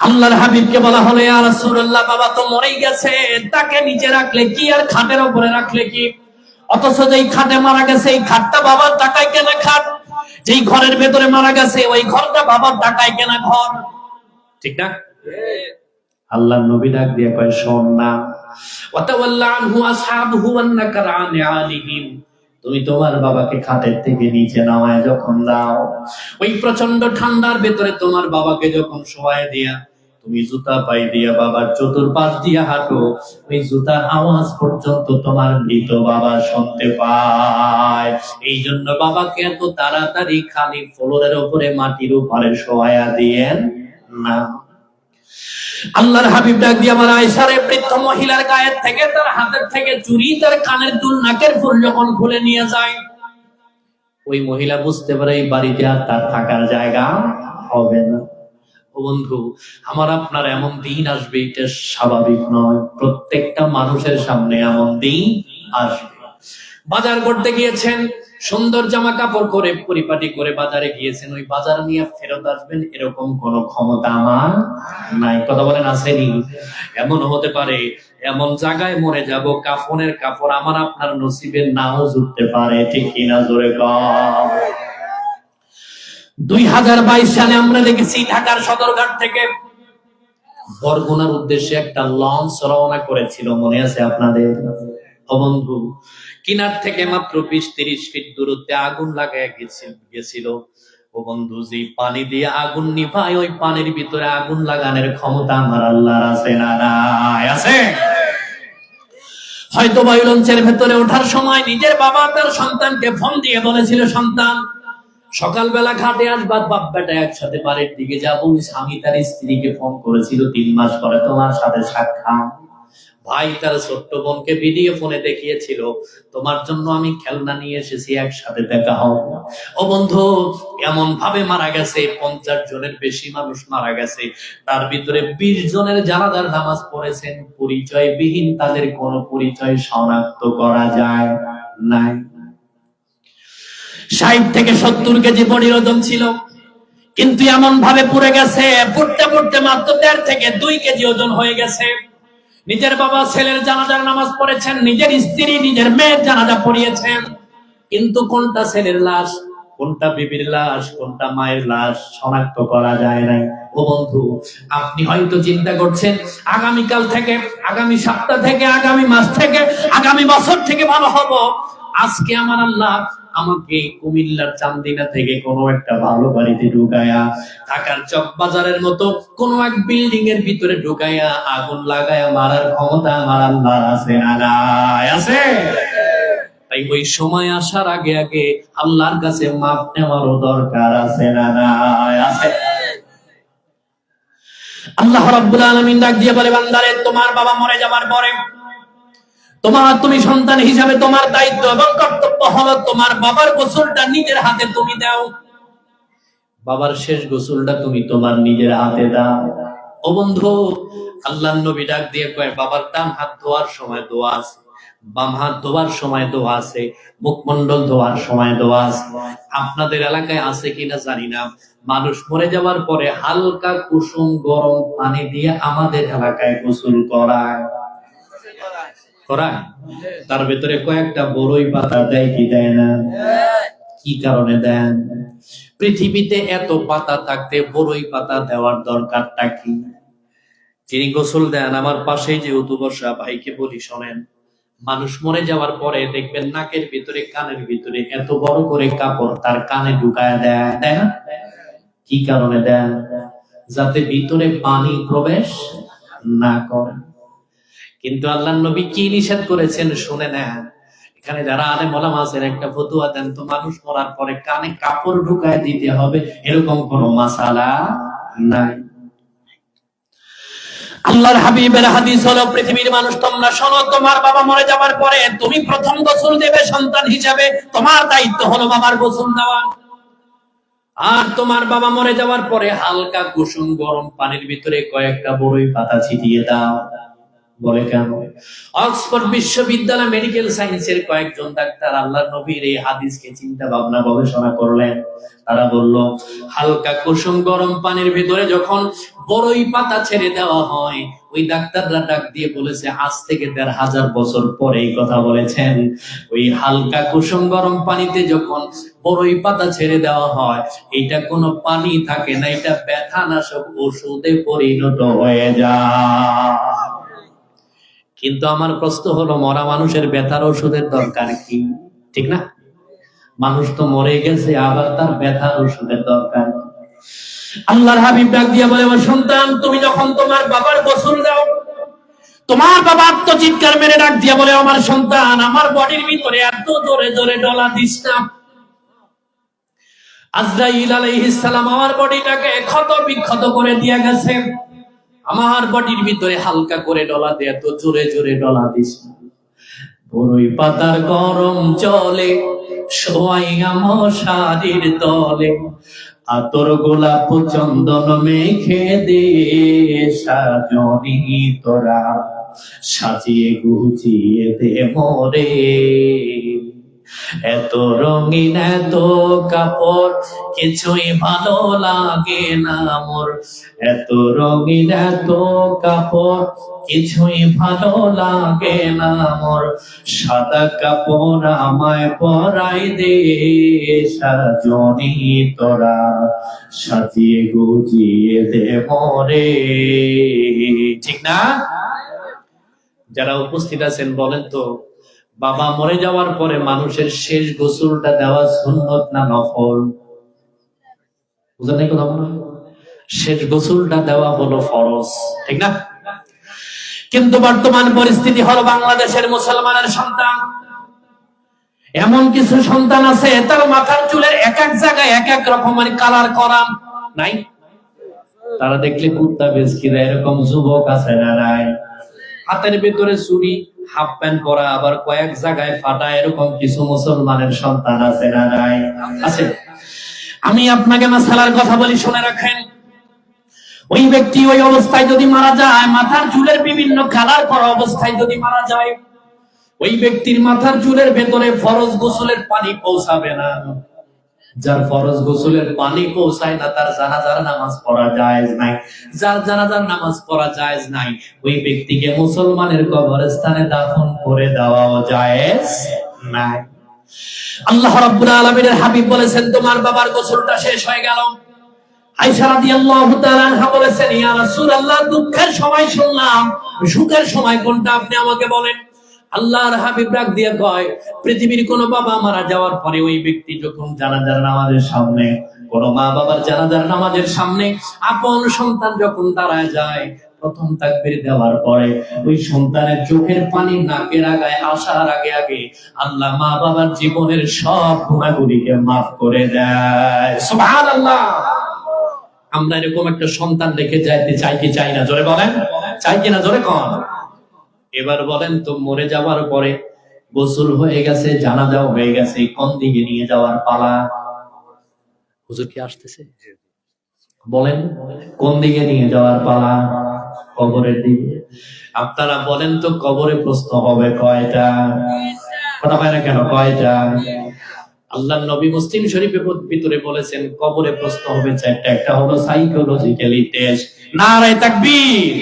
আল্লাহর হাবিবকে বলা হলো, ইয়া রাসূলুল্লাহ, বাবা তো মরেই গেছে, তাকে নিচে রাখলে কি আর খাটের উপরে রাখলে কি? অথচ যেই খাটে মারা গেছে এই খাটটা বাবার টাকায় কেনা খাট, যেই ঘরের ভেতরে মারা গেছে ওই ঘরটা বাবার টাকায় কেনা ঘর, ঠিক না? আল্লাহর নবী ডাক দিয়ে কয়, শোন না, ওয়াতাওয়াল্লা আনহু আসহাবুহু ওয়ান্নাকার আন আলিহিম, তুমি তোমার বাবাকে খাটের থেকে নিচে নামায় যখন দাও, ওই প্রচন্ড ঠান্ডার ভেতরে তোমার বাবাকে যখন শোয়ায় দিয়া তুমি জুতা পাই দিয়া বাবার চতুর্পাশ দিয়া হাঁটো, ওই জুতার আওয়াজ পর্যন্ত তোমার মৃত বাবা শুনতে পায়। এই জন্য বাবাকে এত তাড়াতাড়ি খালি ফ্লোরের উপরে, মাটির উপরে শোয়া দিয়েন না। আল্লাহর হাবিব ডাক দিয়ে আমার আয়েশার বৃদ্ধ মহিলার গায়ের থেকে, তার হাতের থেকে চুড়ি, তার কানের দুল, নাকের ফুল যখন খুলে নিয়ে যায়, ওই মহিলা বুঝতে পারে এই বাড়িতে আর তার থাকার জায়গা হবে না। ও বন্ধু, আমার আপনার এমন দিন আসবে, এটা স্বাভাবিক নয়। প্রত্যেকটা মানুষের সামনে এমন দিন আসবে। বাজার করতে গিয়েছেন, সুন্দর জামা কাপড় করে পরিপাটি করে বাজারে গিয়েছেন, ওই বাজার নিয়ে ফেরত আসবেন এরকম কোন ক্ষমতা আমার নাই। কথা বলেন, আসেনি? এমন হতে পারে এমন জায়গায় মরে যাব, কাফনের কাপড় আমার আপনার নসিবের নাও জুটতে পারে। ঠিক কিনা? জোরে কর। 2022 সালে আমরা দেখেছি ঢাকার সদরঘাট থেকে বরগুনার উদ্দেশ্যে একটা লঞ্চ রওনা করেছিল, মনে আছে আপনাদের? ও বন্ধু, কিনার থেকে মাত্র 20-30 ফিট দূরত্বে আগুন লাগায় গেছিল। ও বন্ধু, যে পানি দিয়ে আগুন নিভায়, ওই পানির ভিতরে আগুন লাগানোর ক্ষমতা আমার আল্লাহর আছে না নাই? আছে। হয়তো ওই লঞ্চের ভেতরে ওঠার সময় নিজের বাবা তার সন্তানকে ফোন দিয়ে বলেছিল, সন্তান সকালবেলা ঘাটে আসবা, বাপ বেটা একসাথে বাড়ির দিকে যাবো। স্বামী তার স্ত্রীকে ফোন করেছিল 3 মাস পরে তোমার সাথে সাক্ষাৎ। ভাই তার ছোট্ট বোনকে ভিডিও ফোনে দেখিয়েছিল, তোমার জন্য আমি খেলনা নিয়ে এসেছি, একসাথে দেখা হোক। ও বন্ধু, এমন ভাবে মারা গেছে, 50 জনের বেশি মানুষ মারা গেছে। তার ভিতরে 20 জনের জানাজার নামাজ পড়েছেন পরিচয়বিহীন, তাদের কোনো পরিচয় শনাক্ত করা যায় নাই। 60 থেকে 70 কেজি বডির ওজন ছিল, কিন্তু এমন ভাবে পুড়ে গেছে, পড়তে পড়তে মাত্র 1.5 থেকে 2 কেজি ওজন হয়ে গেছে। নিজের বাবা ছেলের জানাজার নামাজ পড়েছেন, নিজের স্ত্রী নিজের মেয়ের জানাজা পড়িয়েছেন, কিন্তু কোনটা ছেলের লাশ, কোনটা বিবির লাশ, কোনটা মায়ের লাশ শনাক্ত করা যায় নাই। ও বন্ধু, আপনি হয়তো চিন্তা করছেন আগামীকাল থেকে, আগামী সপ্তাহ থেকে, আগামী মাস থেকে, আগামী বছর থেকে ভালো হব। আজকে আমার আল্লাহ আমাকে কুমিল্লার চান্দিনা থেকে কোনো একটা ভালো বাড়িতে ঢুকায়া, ঢাকার চকবাজারের মতো কোনো এক বিল্ডিং এর ভিতরে ঢুকাইয়া আগুন লাগায়া মারার ক্ষমতা আমার আল্লাহর আছে না নাই? আছে। তাই ওই সময় আসার আগে আগে আল্লাহর কাছে মাপ নেওয়ারও দরকার আছে না নাই? আছে। আল্লাহ রাব্বুল আলামিন ডাক দিয়ে বলে, বান্দারে তোমার বাবা মরে যাওয়ার পরে তুমি সন্তান হিসাবে তোমার দায়িত্ব এবং কর্তব্য হলো তোমার বাবার গোসলটা নিজের হাতে তুমি দাও। বাবার শেষ গোসলটা তুমি তোমার নিজের হাতে দাও। ও বন্ধু, আল্লাহর নবী ডাক দিয়ে কয়, বাবার ডান হাত ধোয়ার সময় দোয়া আছে, বাম হাত ধোয়ার সময় দোয়া আছে, মুখমণ্ডল ধোয়ার সময় দোয়া আছে। আপনাদের এলাকায় আছে কিনা জানি না, মানুষ মরে যাওয়ার পরে হালকা কুসুম গরম পানি দিয়ে আমাদের এলাকায় গোসল করায়। তার ভেতরে কয়েকটা বড়ই পাতা দেয় কি দেয় না? কি কারণে দেন? পৃথিবীতে এত পাতা থাকতে বড়ই পাতা দেওয়ার দরকারটা কি? যিনি গোসল দেন, আমার পাশেই যে উতু-বসা ভাইকে বলি, শোনেন, মানুষ মরে যাওয়ার পরে দেখবেন নাকের ভিতরে, কানের ভিতরে এত বড় করে কাপড় তার কানে ঢুকায় দেয়, তাই না? কি কারণে দেন? যাতে ভিতরে পানি প্রবেশ না করে। কিন্তু আল্লাহর নবী কি নিষেধ করেছেন শুনে নেন। এখানে যারা আলেম ওলামা আছেন, একটা ফতোয়া দেন তো, মানুষ মরার পরে কানে কাপড় ঢুকায় দিতে হবে এরকম কোন মাসালা নাই। আল্লাহর হাবিবের হাদিস হলো, পৃথিবীর মানুষ তোমরা শোনো, তোমার বাবা মরে যাওয়ার পরে তুমি প্রথম গোসল দেবে সন্তান হিসাবে, তোমার দায়িত্ব হলো বাবার গোসল দেওয়া। আর তোমার বাবা মরে যাওয়ার পরে হালকা কুসুম গরম পানির ভিতরে কয়েকটা বড়ই পাতা ছিটিয়ে দাও। বলে কেন? অক্সফোর্ড বিশ্ববিদ্যালয় মেডিকেল সায়েন্সের কয়েকজন ডাক্তার আল্লাহর নবীর এই হাদিসকে চিন্তা ভাবনা গবেষণা করলেন। তারা বলল, হালকা কুসুম গরম পানির ভিতরে যখন বড়ই পাতা ছেড়ে দেওয়া হয়, ওই ডাক্তাররা ডাক দিয়ে বলেছে, আজ থেকে 1500 বছর পরে এই কথা বলেছেন, ওই হালকা কুসুম গরম পানিতে যখন বড়ই পাতা ছেড়ে দেওয়া হয়, এটা কোনো পানি থাকে না, এটা ব্যথানাশক ওষুধে পরিণত হয়ে যায়। কিন্তু আমার প্রশ্ন হলো, মরা মানুষের ব্যথার ওষুধের দরকার কি? ঠিক না? মানুষ তো মরে গেছে, আবার তার ব্যথার ওষুধের দরকার। আল্লাহর হাবিব ডাক দিয়ে বলে, আমার সন্তান, তুমি যখন তোমার বাবার গোসল দাও, তোমার বাবা আত্মচিৎকার মেরে ডাক দিয়ে বলে, আমার সন্তান, আমার বডির ভিতরে এত জোরে জোরে ডলা দিস না। আজরাইল আলাইহিস সালাম আমার বডিটাকে ক্ষত বিক্ষত করে দিয়ে গেছে, আমার বডির ভিতরে হালকা করে ডলা দে, এত জোরে জোরে ডলা দিস না। বড়ই পাতার গরম চলে শোয়াইয়া মশারির তলে, আতর গোলাপ চন্দন মেখে দে সাজনি তোরা, সাজিয়ে গুছিয়ে দে মোরে। এত রঙিন এত কাপড় কিছুই ভালো লাগে না মোর, এত রঙিন এত কাপড় কিছুই ভালো লাগে না মোর, সাদা কাপড় আমায় পরাই দে সাজনি তোরা, সাজিয়ে গুজিয়ে দে মোরে। ঠিক না? যারা উপস্থিত আছেন বলেন তো, বাবা মরে যাওয়ার পরে মানুষের শেষ গোসলটা দেওয়া সুন্নত না নফল? বুঝলেন এই কথা বলো? শেষ গোসলটা দেওয়া হলো ফরজ, ঠিক না? কিন্তু বর্তমান পরিস্থিতি হলো বাংলাদেশের মুসলমানের সন্তান, এমন কিছু সন্তান আছে তার মাথার চুলের এক এক জায়গায় এক এক রকমের কালার করা নাই? তারা দেখলে কুত্তা বেচকি দেয়, এরকম যুবক আছে না নাই? হাতের ভিতরে চুরি, হাফ প্যান্ট পরা, আবার কয়েক জায়গায় ফাটা, এরকম কিছু মুসলমানের সন্তান আছে না নাই? আছে। আমি আপনাকে মাসালার কথা বলি, শুনে রাখেন। ওই ব্যক্তি ওই অবস্থায় যদি মারা যায়, মাথার চুলের বিভিন্ন কালার করা অবস্থায় যদি মারা যায়, ওই ব্যক্তির মাথার চুলের ভেতরে ফরজ গোসলের পানি পৌঁছাবে না। যার ফরজ গোসলের পানি পৌঁছায় না তার জানাজার নামাজ পড়া জায়েজ নাই। যার জানাজার নামাজ পড়া জায়েজ নাই, ওই ব্যক্তিকে মুসলমানের কবরস্থানে দাফন করে দেওয়াও জায়েজ নাই। আল্লাহ রাব্বুল আলামিনের হাবিব বলেছেন, তোমার বাবার গোসলটা শেষ হয়ে গেল। আয়েশা রাদিয়াল্লাহু তাআলা আনহা বলেছেন, ইয়া রাসূলুল্লাহ, দুঃখের সময় শুনলাম, সুখের সময় কোনটা আপনি আমাকে বলেন। আল্লাহর হাবিব ডাক দিয়ে কয়, পৃথিবীর কোন বাবা মারা যাওয়ার পরে ওই ব্যক্তি যখন জানাজার নামাজের সামনে, কোন মা বাবার জানাজার নামাজের সামনে আপন সন্তান যখন দাঁড়ায় যায়, প্রথম তাকবীর দেওয়ার পরে ওই সন্তানের চোখের পানি নাকের আগায় আসার আগে আগে আল্লাহ মা বাবার জীবনের সব গুনাহগুলিকে মাফ করে দেয়। সুবহানাল্লাহ। আমরা এরকম একটা সন্তান রেখে যাইতে চাই কি চাই না? জোরে বলেন, চাই কিনা? জোরে কন। এবার বলেন তো, মরে যাওয়ার পরে গোসল হয়ে গেছে, জানাজাও হয়ে গেছে, কোন দিকে নিয়ে যাওয়ার পালা? হুজুর কি আসতেছে? বলেন, কোন দিকে নিয়ে যাওয়ার পালা? কবরের দিকে। আপনারা বলেন তো, কবরে প্রশ্ন হবে কয়টা? কথা হয় না কেন? কয়টা? আল্লাহর নবী মুসলিম শরীফের ভিতরে বলেছেন, কবরে প্রশ্ন হবে চারটা। একটা হলো সাইকোলজিক্যালি টেস্ট। নারে তাকবীর।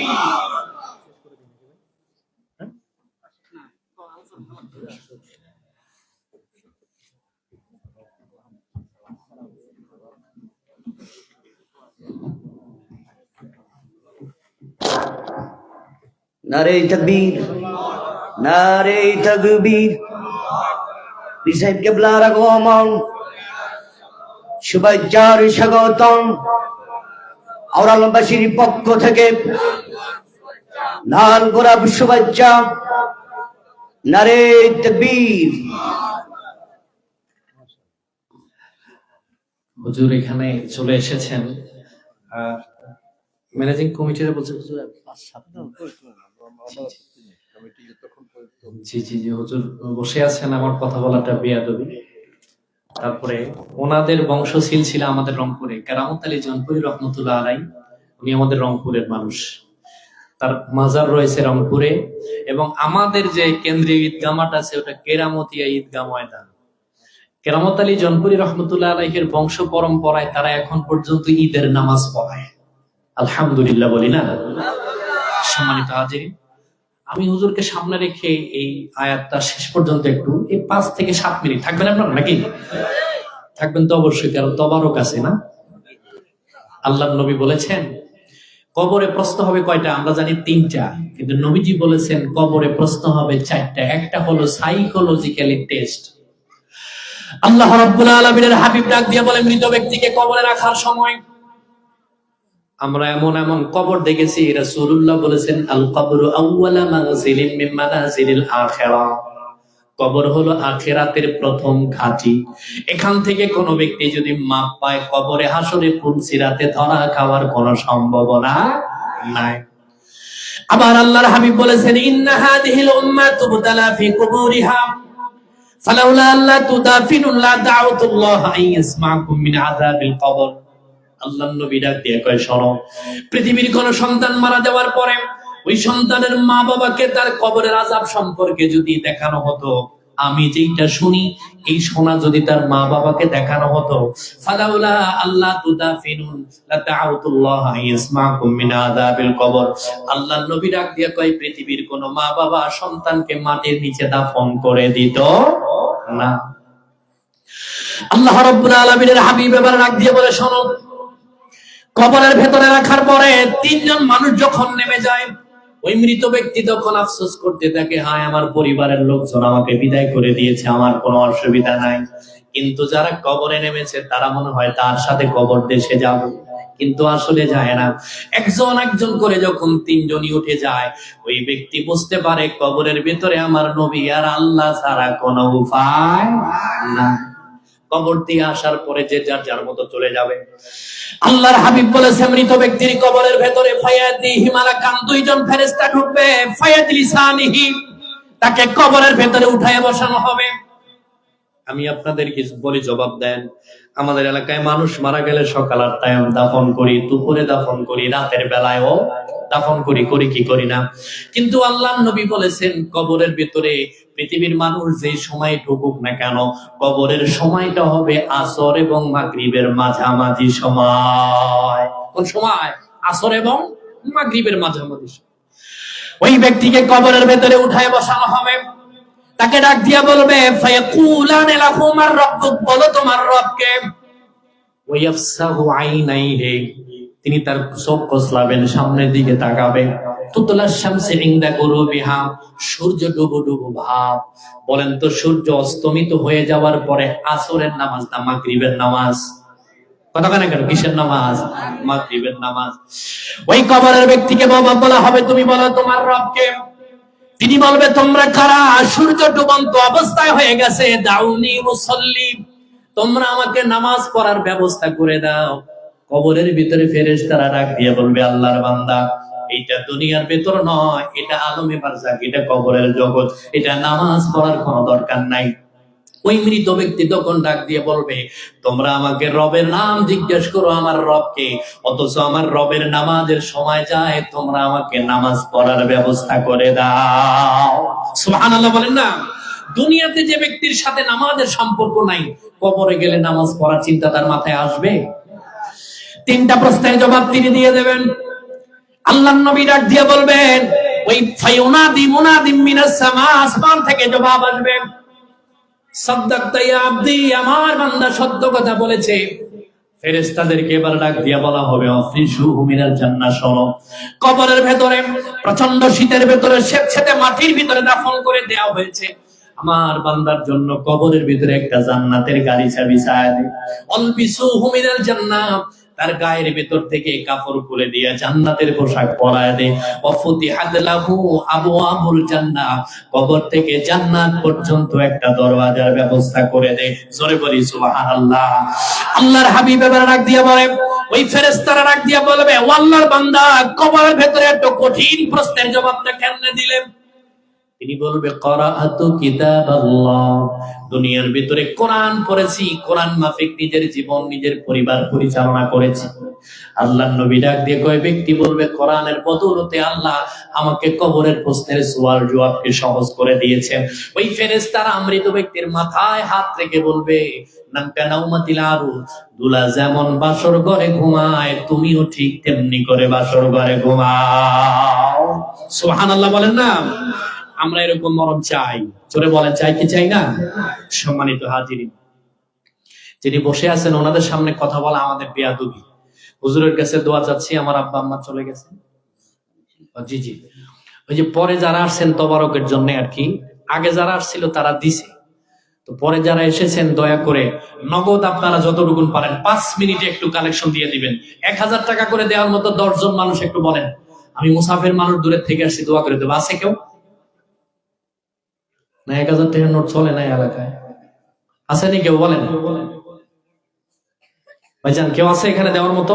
নারে তাকবীর, নারে তাকবীর। সাহেব কেবলার আগমন, শুভেচ্ছার স্বাগতম। আওরালবাসীর পক্ষ থেকে লাল গোলাপ শুভেচ্ছা। নারে তাকবীর। হুজুর এখানে চলে এসেছেন, ম্যানেজিং কমিটির বলছে হুজুর জি জি জি হুজুর বসে আছেন, আমার কথা বলাটা বেয়াদবি। তারপরে ওনাদের বংশ সিলসিলা আমাদের রংপুরে, কেরামত আলী জনপুরি রহমতুল্লাহ আলাই, উনি আমাদের রংপুরের মানুষ, তার মাজার রয়েছে রংপুরে। এবং আমাদের যে কেন্দ্রীয় ঈদগাহ মাঠ আছে ওটা কেরামতিয়া ঈদগাহ ময়দান। কেরামত আলী জনপুরি রহমতুল্লাহ আলাইহির বংশ পরম্পরায় তারা এখন পর্যন্ত ঈদের নামাজ পড়ায়। আলহামদুলিল্লাহ বলি না? সম্মানিত হাজিরিন, আমি হুজুরকে সামনে রেখে এই আয়াতটা শেষ পর্যন্ত একটু, এই 5 থেকে 7 মিনিট থাকবেন আপনারা নাকি? থাকবেন তো অবশ্যই, কারণ তবারক আছে না? আল্লাহর নবী বলেছেন কবরে প্রশ্ন হবে কয়টা? আমরা জানি 3টা, কিন্তু নবীজি বলেছেন কবরে প্রশ্ন হবে 4টা। একটা হলো সাইকোলজিক্যালি টেস্ট। আল্লাহ রাব্বুল আলামিনের হাবিব ডাক দিয়ে বলেন, মৃত ব্যক্তিকে কবরে রাখার সময় আমরা এমন এমন কবর দেখেছি, রাসূলুল্লাহ বলেছেন, আল কবরু আউওয়ালা মানজিলিন মিন মানাজিলিল আখিরাহ। কবর হলো আখিরাতের প্রথম ঘাঁটি। এখান থেকে কোন ব্যক্তি যদি মাপ পায়, কবরে হাসরে পুলসিরাতে ধরা খাওয়ার কোন সম্ভাবনা নাই। আবার আল্লাহর হাবিব বলেছেন, ইন্না হাদিহিল উম্মাতু তুবতালা ফি কুবুরিহা ফালাউলা আল্লা তুদাফিনুন লা দাউতুল্লাহ আন ইয়াসমাকুম মিন আযাবিল কবর। আল্লাহর নবী ডাক দিয়ে কয়, শোনো, পৃথিবীর কোন সন্তান মারা যাওয়ার পরে ওই সন্তানের মা বাবাকে তার কবরের আযাব সম্পর্কে যদি দেখানো হতো, আমি যেটা শুনি এই শোনা যদি তার মা বাবাকে দেখানো হতো, ফালাউলা আল্লাহ তুদাফিনুন লা দাউতুল্লাহ আন ইয়াসমাকুম মিন আযাবিল কবর। আল্লাহর নবী ডাক দিয়ে কয়, পৃথিবীর কোন মা বাবা সন্তানকে মাটির নিচে দাফন করে দিত না। আল্লাহ রাব্বুল আলামিনের হাবিব এবার ডাক দিয়ে বলে, শোনো, কবরের ভেতরে রাখার পরে তিনজন মানুষ যখন নেমে যায়, ওই মৃত ব্যক্তি তখন আফসোস করতে থাকে, হায় আমার পরিবারের লোকজন আমাকে বিদায় করে দিয়েছে, আমার কোনো অসুবিধা নাই। কিন্তু যারা কবরে নেমেছে তারা মনে হয় তার সাথে কবর দেশে যাবে, কিন্তু আসলে যায় না। একজন একজন করে যখন তিনজনই উঠে যায়, ওই ব্যক্তি বুঝতে পারে কবরের ভেতরে আমার নবী আর আল্লাহ ছাড়া কোনো উপায় না। কবর দিয়ে আসার পরে যে যার যার মতো চলে যাবে। আল্লাহর হাবিব বলেছে, মৃত ব্যক্তির কবরের ভেতরে ফায়াতিহি মালাকান, দুইজন ফেরেশতা ঢুকবে, ফায়াতি লিসানিহি, তাকে কবরের ভেতরে উঠায় বসানো হবে। আমি আপনাদেরকে বলি, জবাব দেন। আমাদের এলাকায় মানুষ মারা গেলে সকাল 8টায় দাফন করি, দুপুরে দাফন করি, রাতের বেলায়ও দাফন করি, করি কি করি না? কিন্তু আল্লাহর নবী বলেছেন, কবরের ভেতরে পৃথিবীর মানুষ যে সময় ঢুকুক না কেন, কবরের সময়টা হবে আসর এবং মাগরিবের মাঝামাঝি সময়। কোন সময়? আসর এবং মাগরিবের মাঝামাঝি সময়। ওই ব্যক্তিকে কবরের ভেতরে উঠায় বসানো হবে, তাকে ডাক দিয়া বলবে, ফায়াকুলানে লাহু মার রাব্বুক, বলো তোমার রবকে। ওয়ায়াফসাহু আইনাইহি, তিনি তার চোখ কসলাবেন, সামনের দিকে তাকাবে। তুতলাশ শামসি ইনদা গুরুবিহা, সূর্য ডুবু ডুবু ভাব। বলেন তো, সূর্য অস্তমিত হয়ে যাওয়ার পরে আসরের নামাজ না মাগরিবের নামাজ? কথা কেন কেন? কিসের নামাজ? মাগরিবের নামাজ। ওই কবরের ব্যক্তিকে বাবা বলা হবে, তুমি বলো তোমার রবকে। তিনি বলবে, তোমরা কারা? সূর্য ডুবন্ত অবস্থায় হয়ে গেছে, দাউনি মুসাল্লি, তোমরা আমাকে নামাজ পড়ার ব্যবস্থা করে দাও। কবরের ভিতরে ফেরেশতারা ডাক দিয়ে বলবে, আল্লাহর বান্দা, এটা দুনিয়ার ভেতর নয়, এটা আলমে বারজাখ, এটা কবরের জগৎ, এটা নামাজ পড়ার কোনো দরকার নাই। ওই মৃত ব্যক্তি তখন ডাক দিয়ে বলবে, তোমরা আমাকে রবের নাম জিজ্ঞেস করো, আমার রবকে, অথচ আমার রবের নামাজের সময় যায়, তোমরা আমাকে নামাজ পড়ার ব্যবস্থা করে দাও। সুবহানাল্লাহ বলেন না? দুনিয়াতে যে ব্যক্তির সাথে নামাজের সম্পর্ক নাই, কবরে গেলে নামাজ পড়ার চিন্তা তার মাথায় আসবে? তিনটা প্রশ্নের জবাব তিনি দিয়ে দেবেন। আল্লাহর নবী ডাক দিয়ে বলবেন, ওই ফায়ুনাদি মুনাদিম মিনাস সামা, আসমান থেকে জবাব আসবে, সাদ্দাকতা ইয়া আবদি, আমার বান্দা সত্য কথা বলেছে। ফেরেশতাদেরকে এবার ডাক দিয়া বলা হবে, আফরিশুহু মিনাল জান্নাহ, শোনো, কবরের ভেতরে প্রচন্ড শীতের ভেতরে স্বেচ্ছাতে মাটির ভিতরে দাফন করে দেওয়া হয়েছে, আমার বান্দার জন্য কবরের ভিতরে একটা জান্নাতের গালিচা বিছায়া দে। আলবিসুহু মিনাল জান্নাহ, তার গায়ের ভেতর থেকে কাপড় খুলে দিয়ে জান্নাতের পোশাক পরায় দে। ওয়াফুতিহাত লাহু আবওয়াবুল জান্নাহ, কবর থেকে জান্নাত পর্যন্ত একটা দরওয়াজার ব্যবস্থা করে দে। জোরে বলি সুবহানাল্লাহ। আল্লাহর হাবিব এবার ডাক দিয়ে বলে, ওই ফেরেশতারা ডাক দিয়ে বলবে, ও আল্লাহর বান্দা, কবরের ভেতরে একটা কঠিন প্রশ্নের জবাবটা কেমনে দিলেন? তিনি বলবে, করাআতু কিতাবাল্লাহ, দুনিয়ার ভিতরে কোরআন পড়েছি, কোরআন মাফিক নিজের জীবন নিজের পরিবার পরিচালনা করেছি। আল্লাহর নবী ডাক দিয়ে কয়, ব্যক্তি বলবে, কোরআনের বদৌলতে আল্লাহ আমাকে কবরের প্রশ্নের সওয়াল জবাবকে সহজ করে দিয়েছেন। ওই ফেরেশতারা মৃত ব্যক্তির মাথায় হাত রেখে বলবে, নামকা নাউমাতিল আরু, দুলা যেমন বাসর ঘরে ঘুমায়, তুমিও ঠিক তেমনি করে বাসর ঘরে ঘুমাও। সুবহানাল্লাহ বলেন না? আমরা এরকম মরণ চাই, জোরে বলেন, চাই কি চাই না? সম্মানিত হাজিরিন, যিনি বসে আছেন ওনাদের সামনে কথা বলা আমাদের বেয়াদবি। হুজুরের কাছে দোয়া চাচ্ছি, আমার আব্বা আম্মা চলে গেছে। জি জি, ওই যে পরে যারা আসছেন তবারকের জন্য আর কি, আগে যারা আসছিল তারা দিছে, তো পরে যারা এসেছেন দয়া করে নগদ আপনারা যতটুকুন পারেন 5 মিনিটে একটু কালেকশন দিয়ে দিবেন। 1000 টাকা করে দেওয়ার মতো 10 জন মানুষ একটু বলেন, আমি মুসাফির মানুষ, দূরের থেকে আসছি, দোয়া করে দেবো। আছে কেউ? না, 1000 টাকার নোট চলে না এলাকায়? আসেনি কেউ? বলেন ভাইজান, কেউ আছে এখানে দেওয়ার মতো?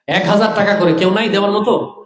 1000 টাকা করে কেউ নাই দেওয়ার মতো?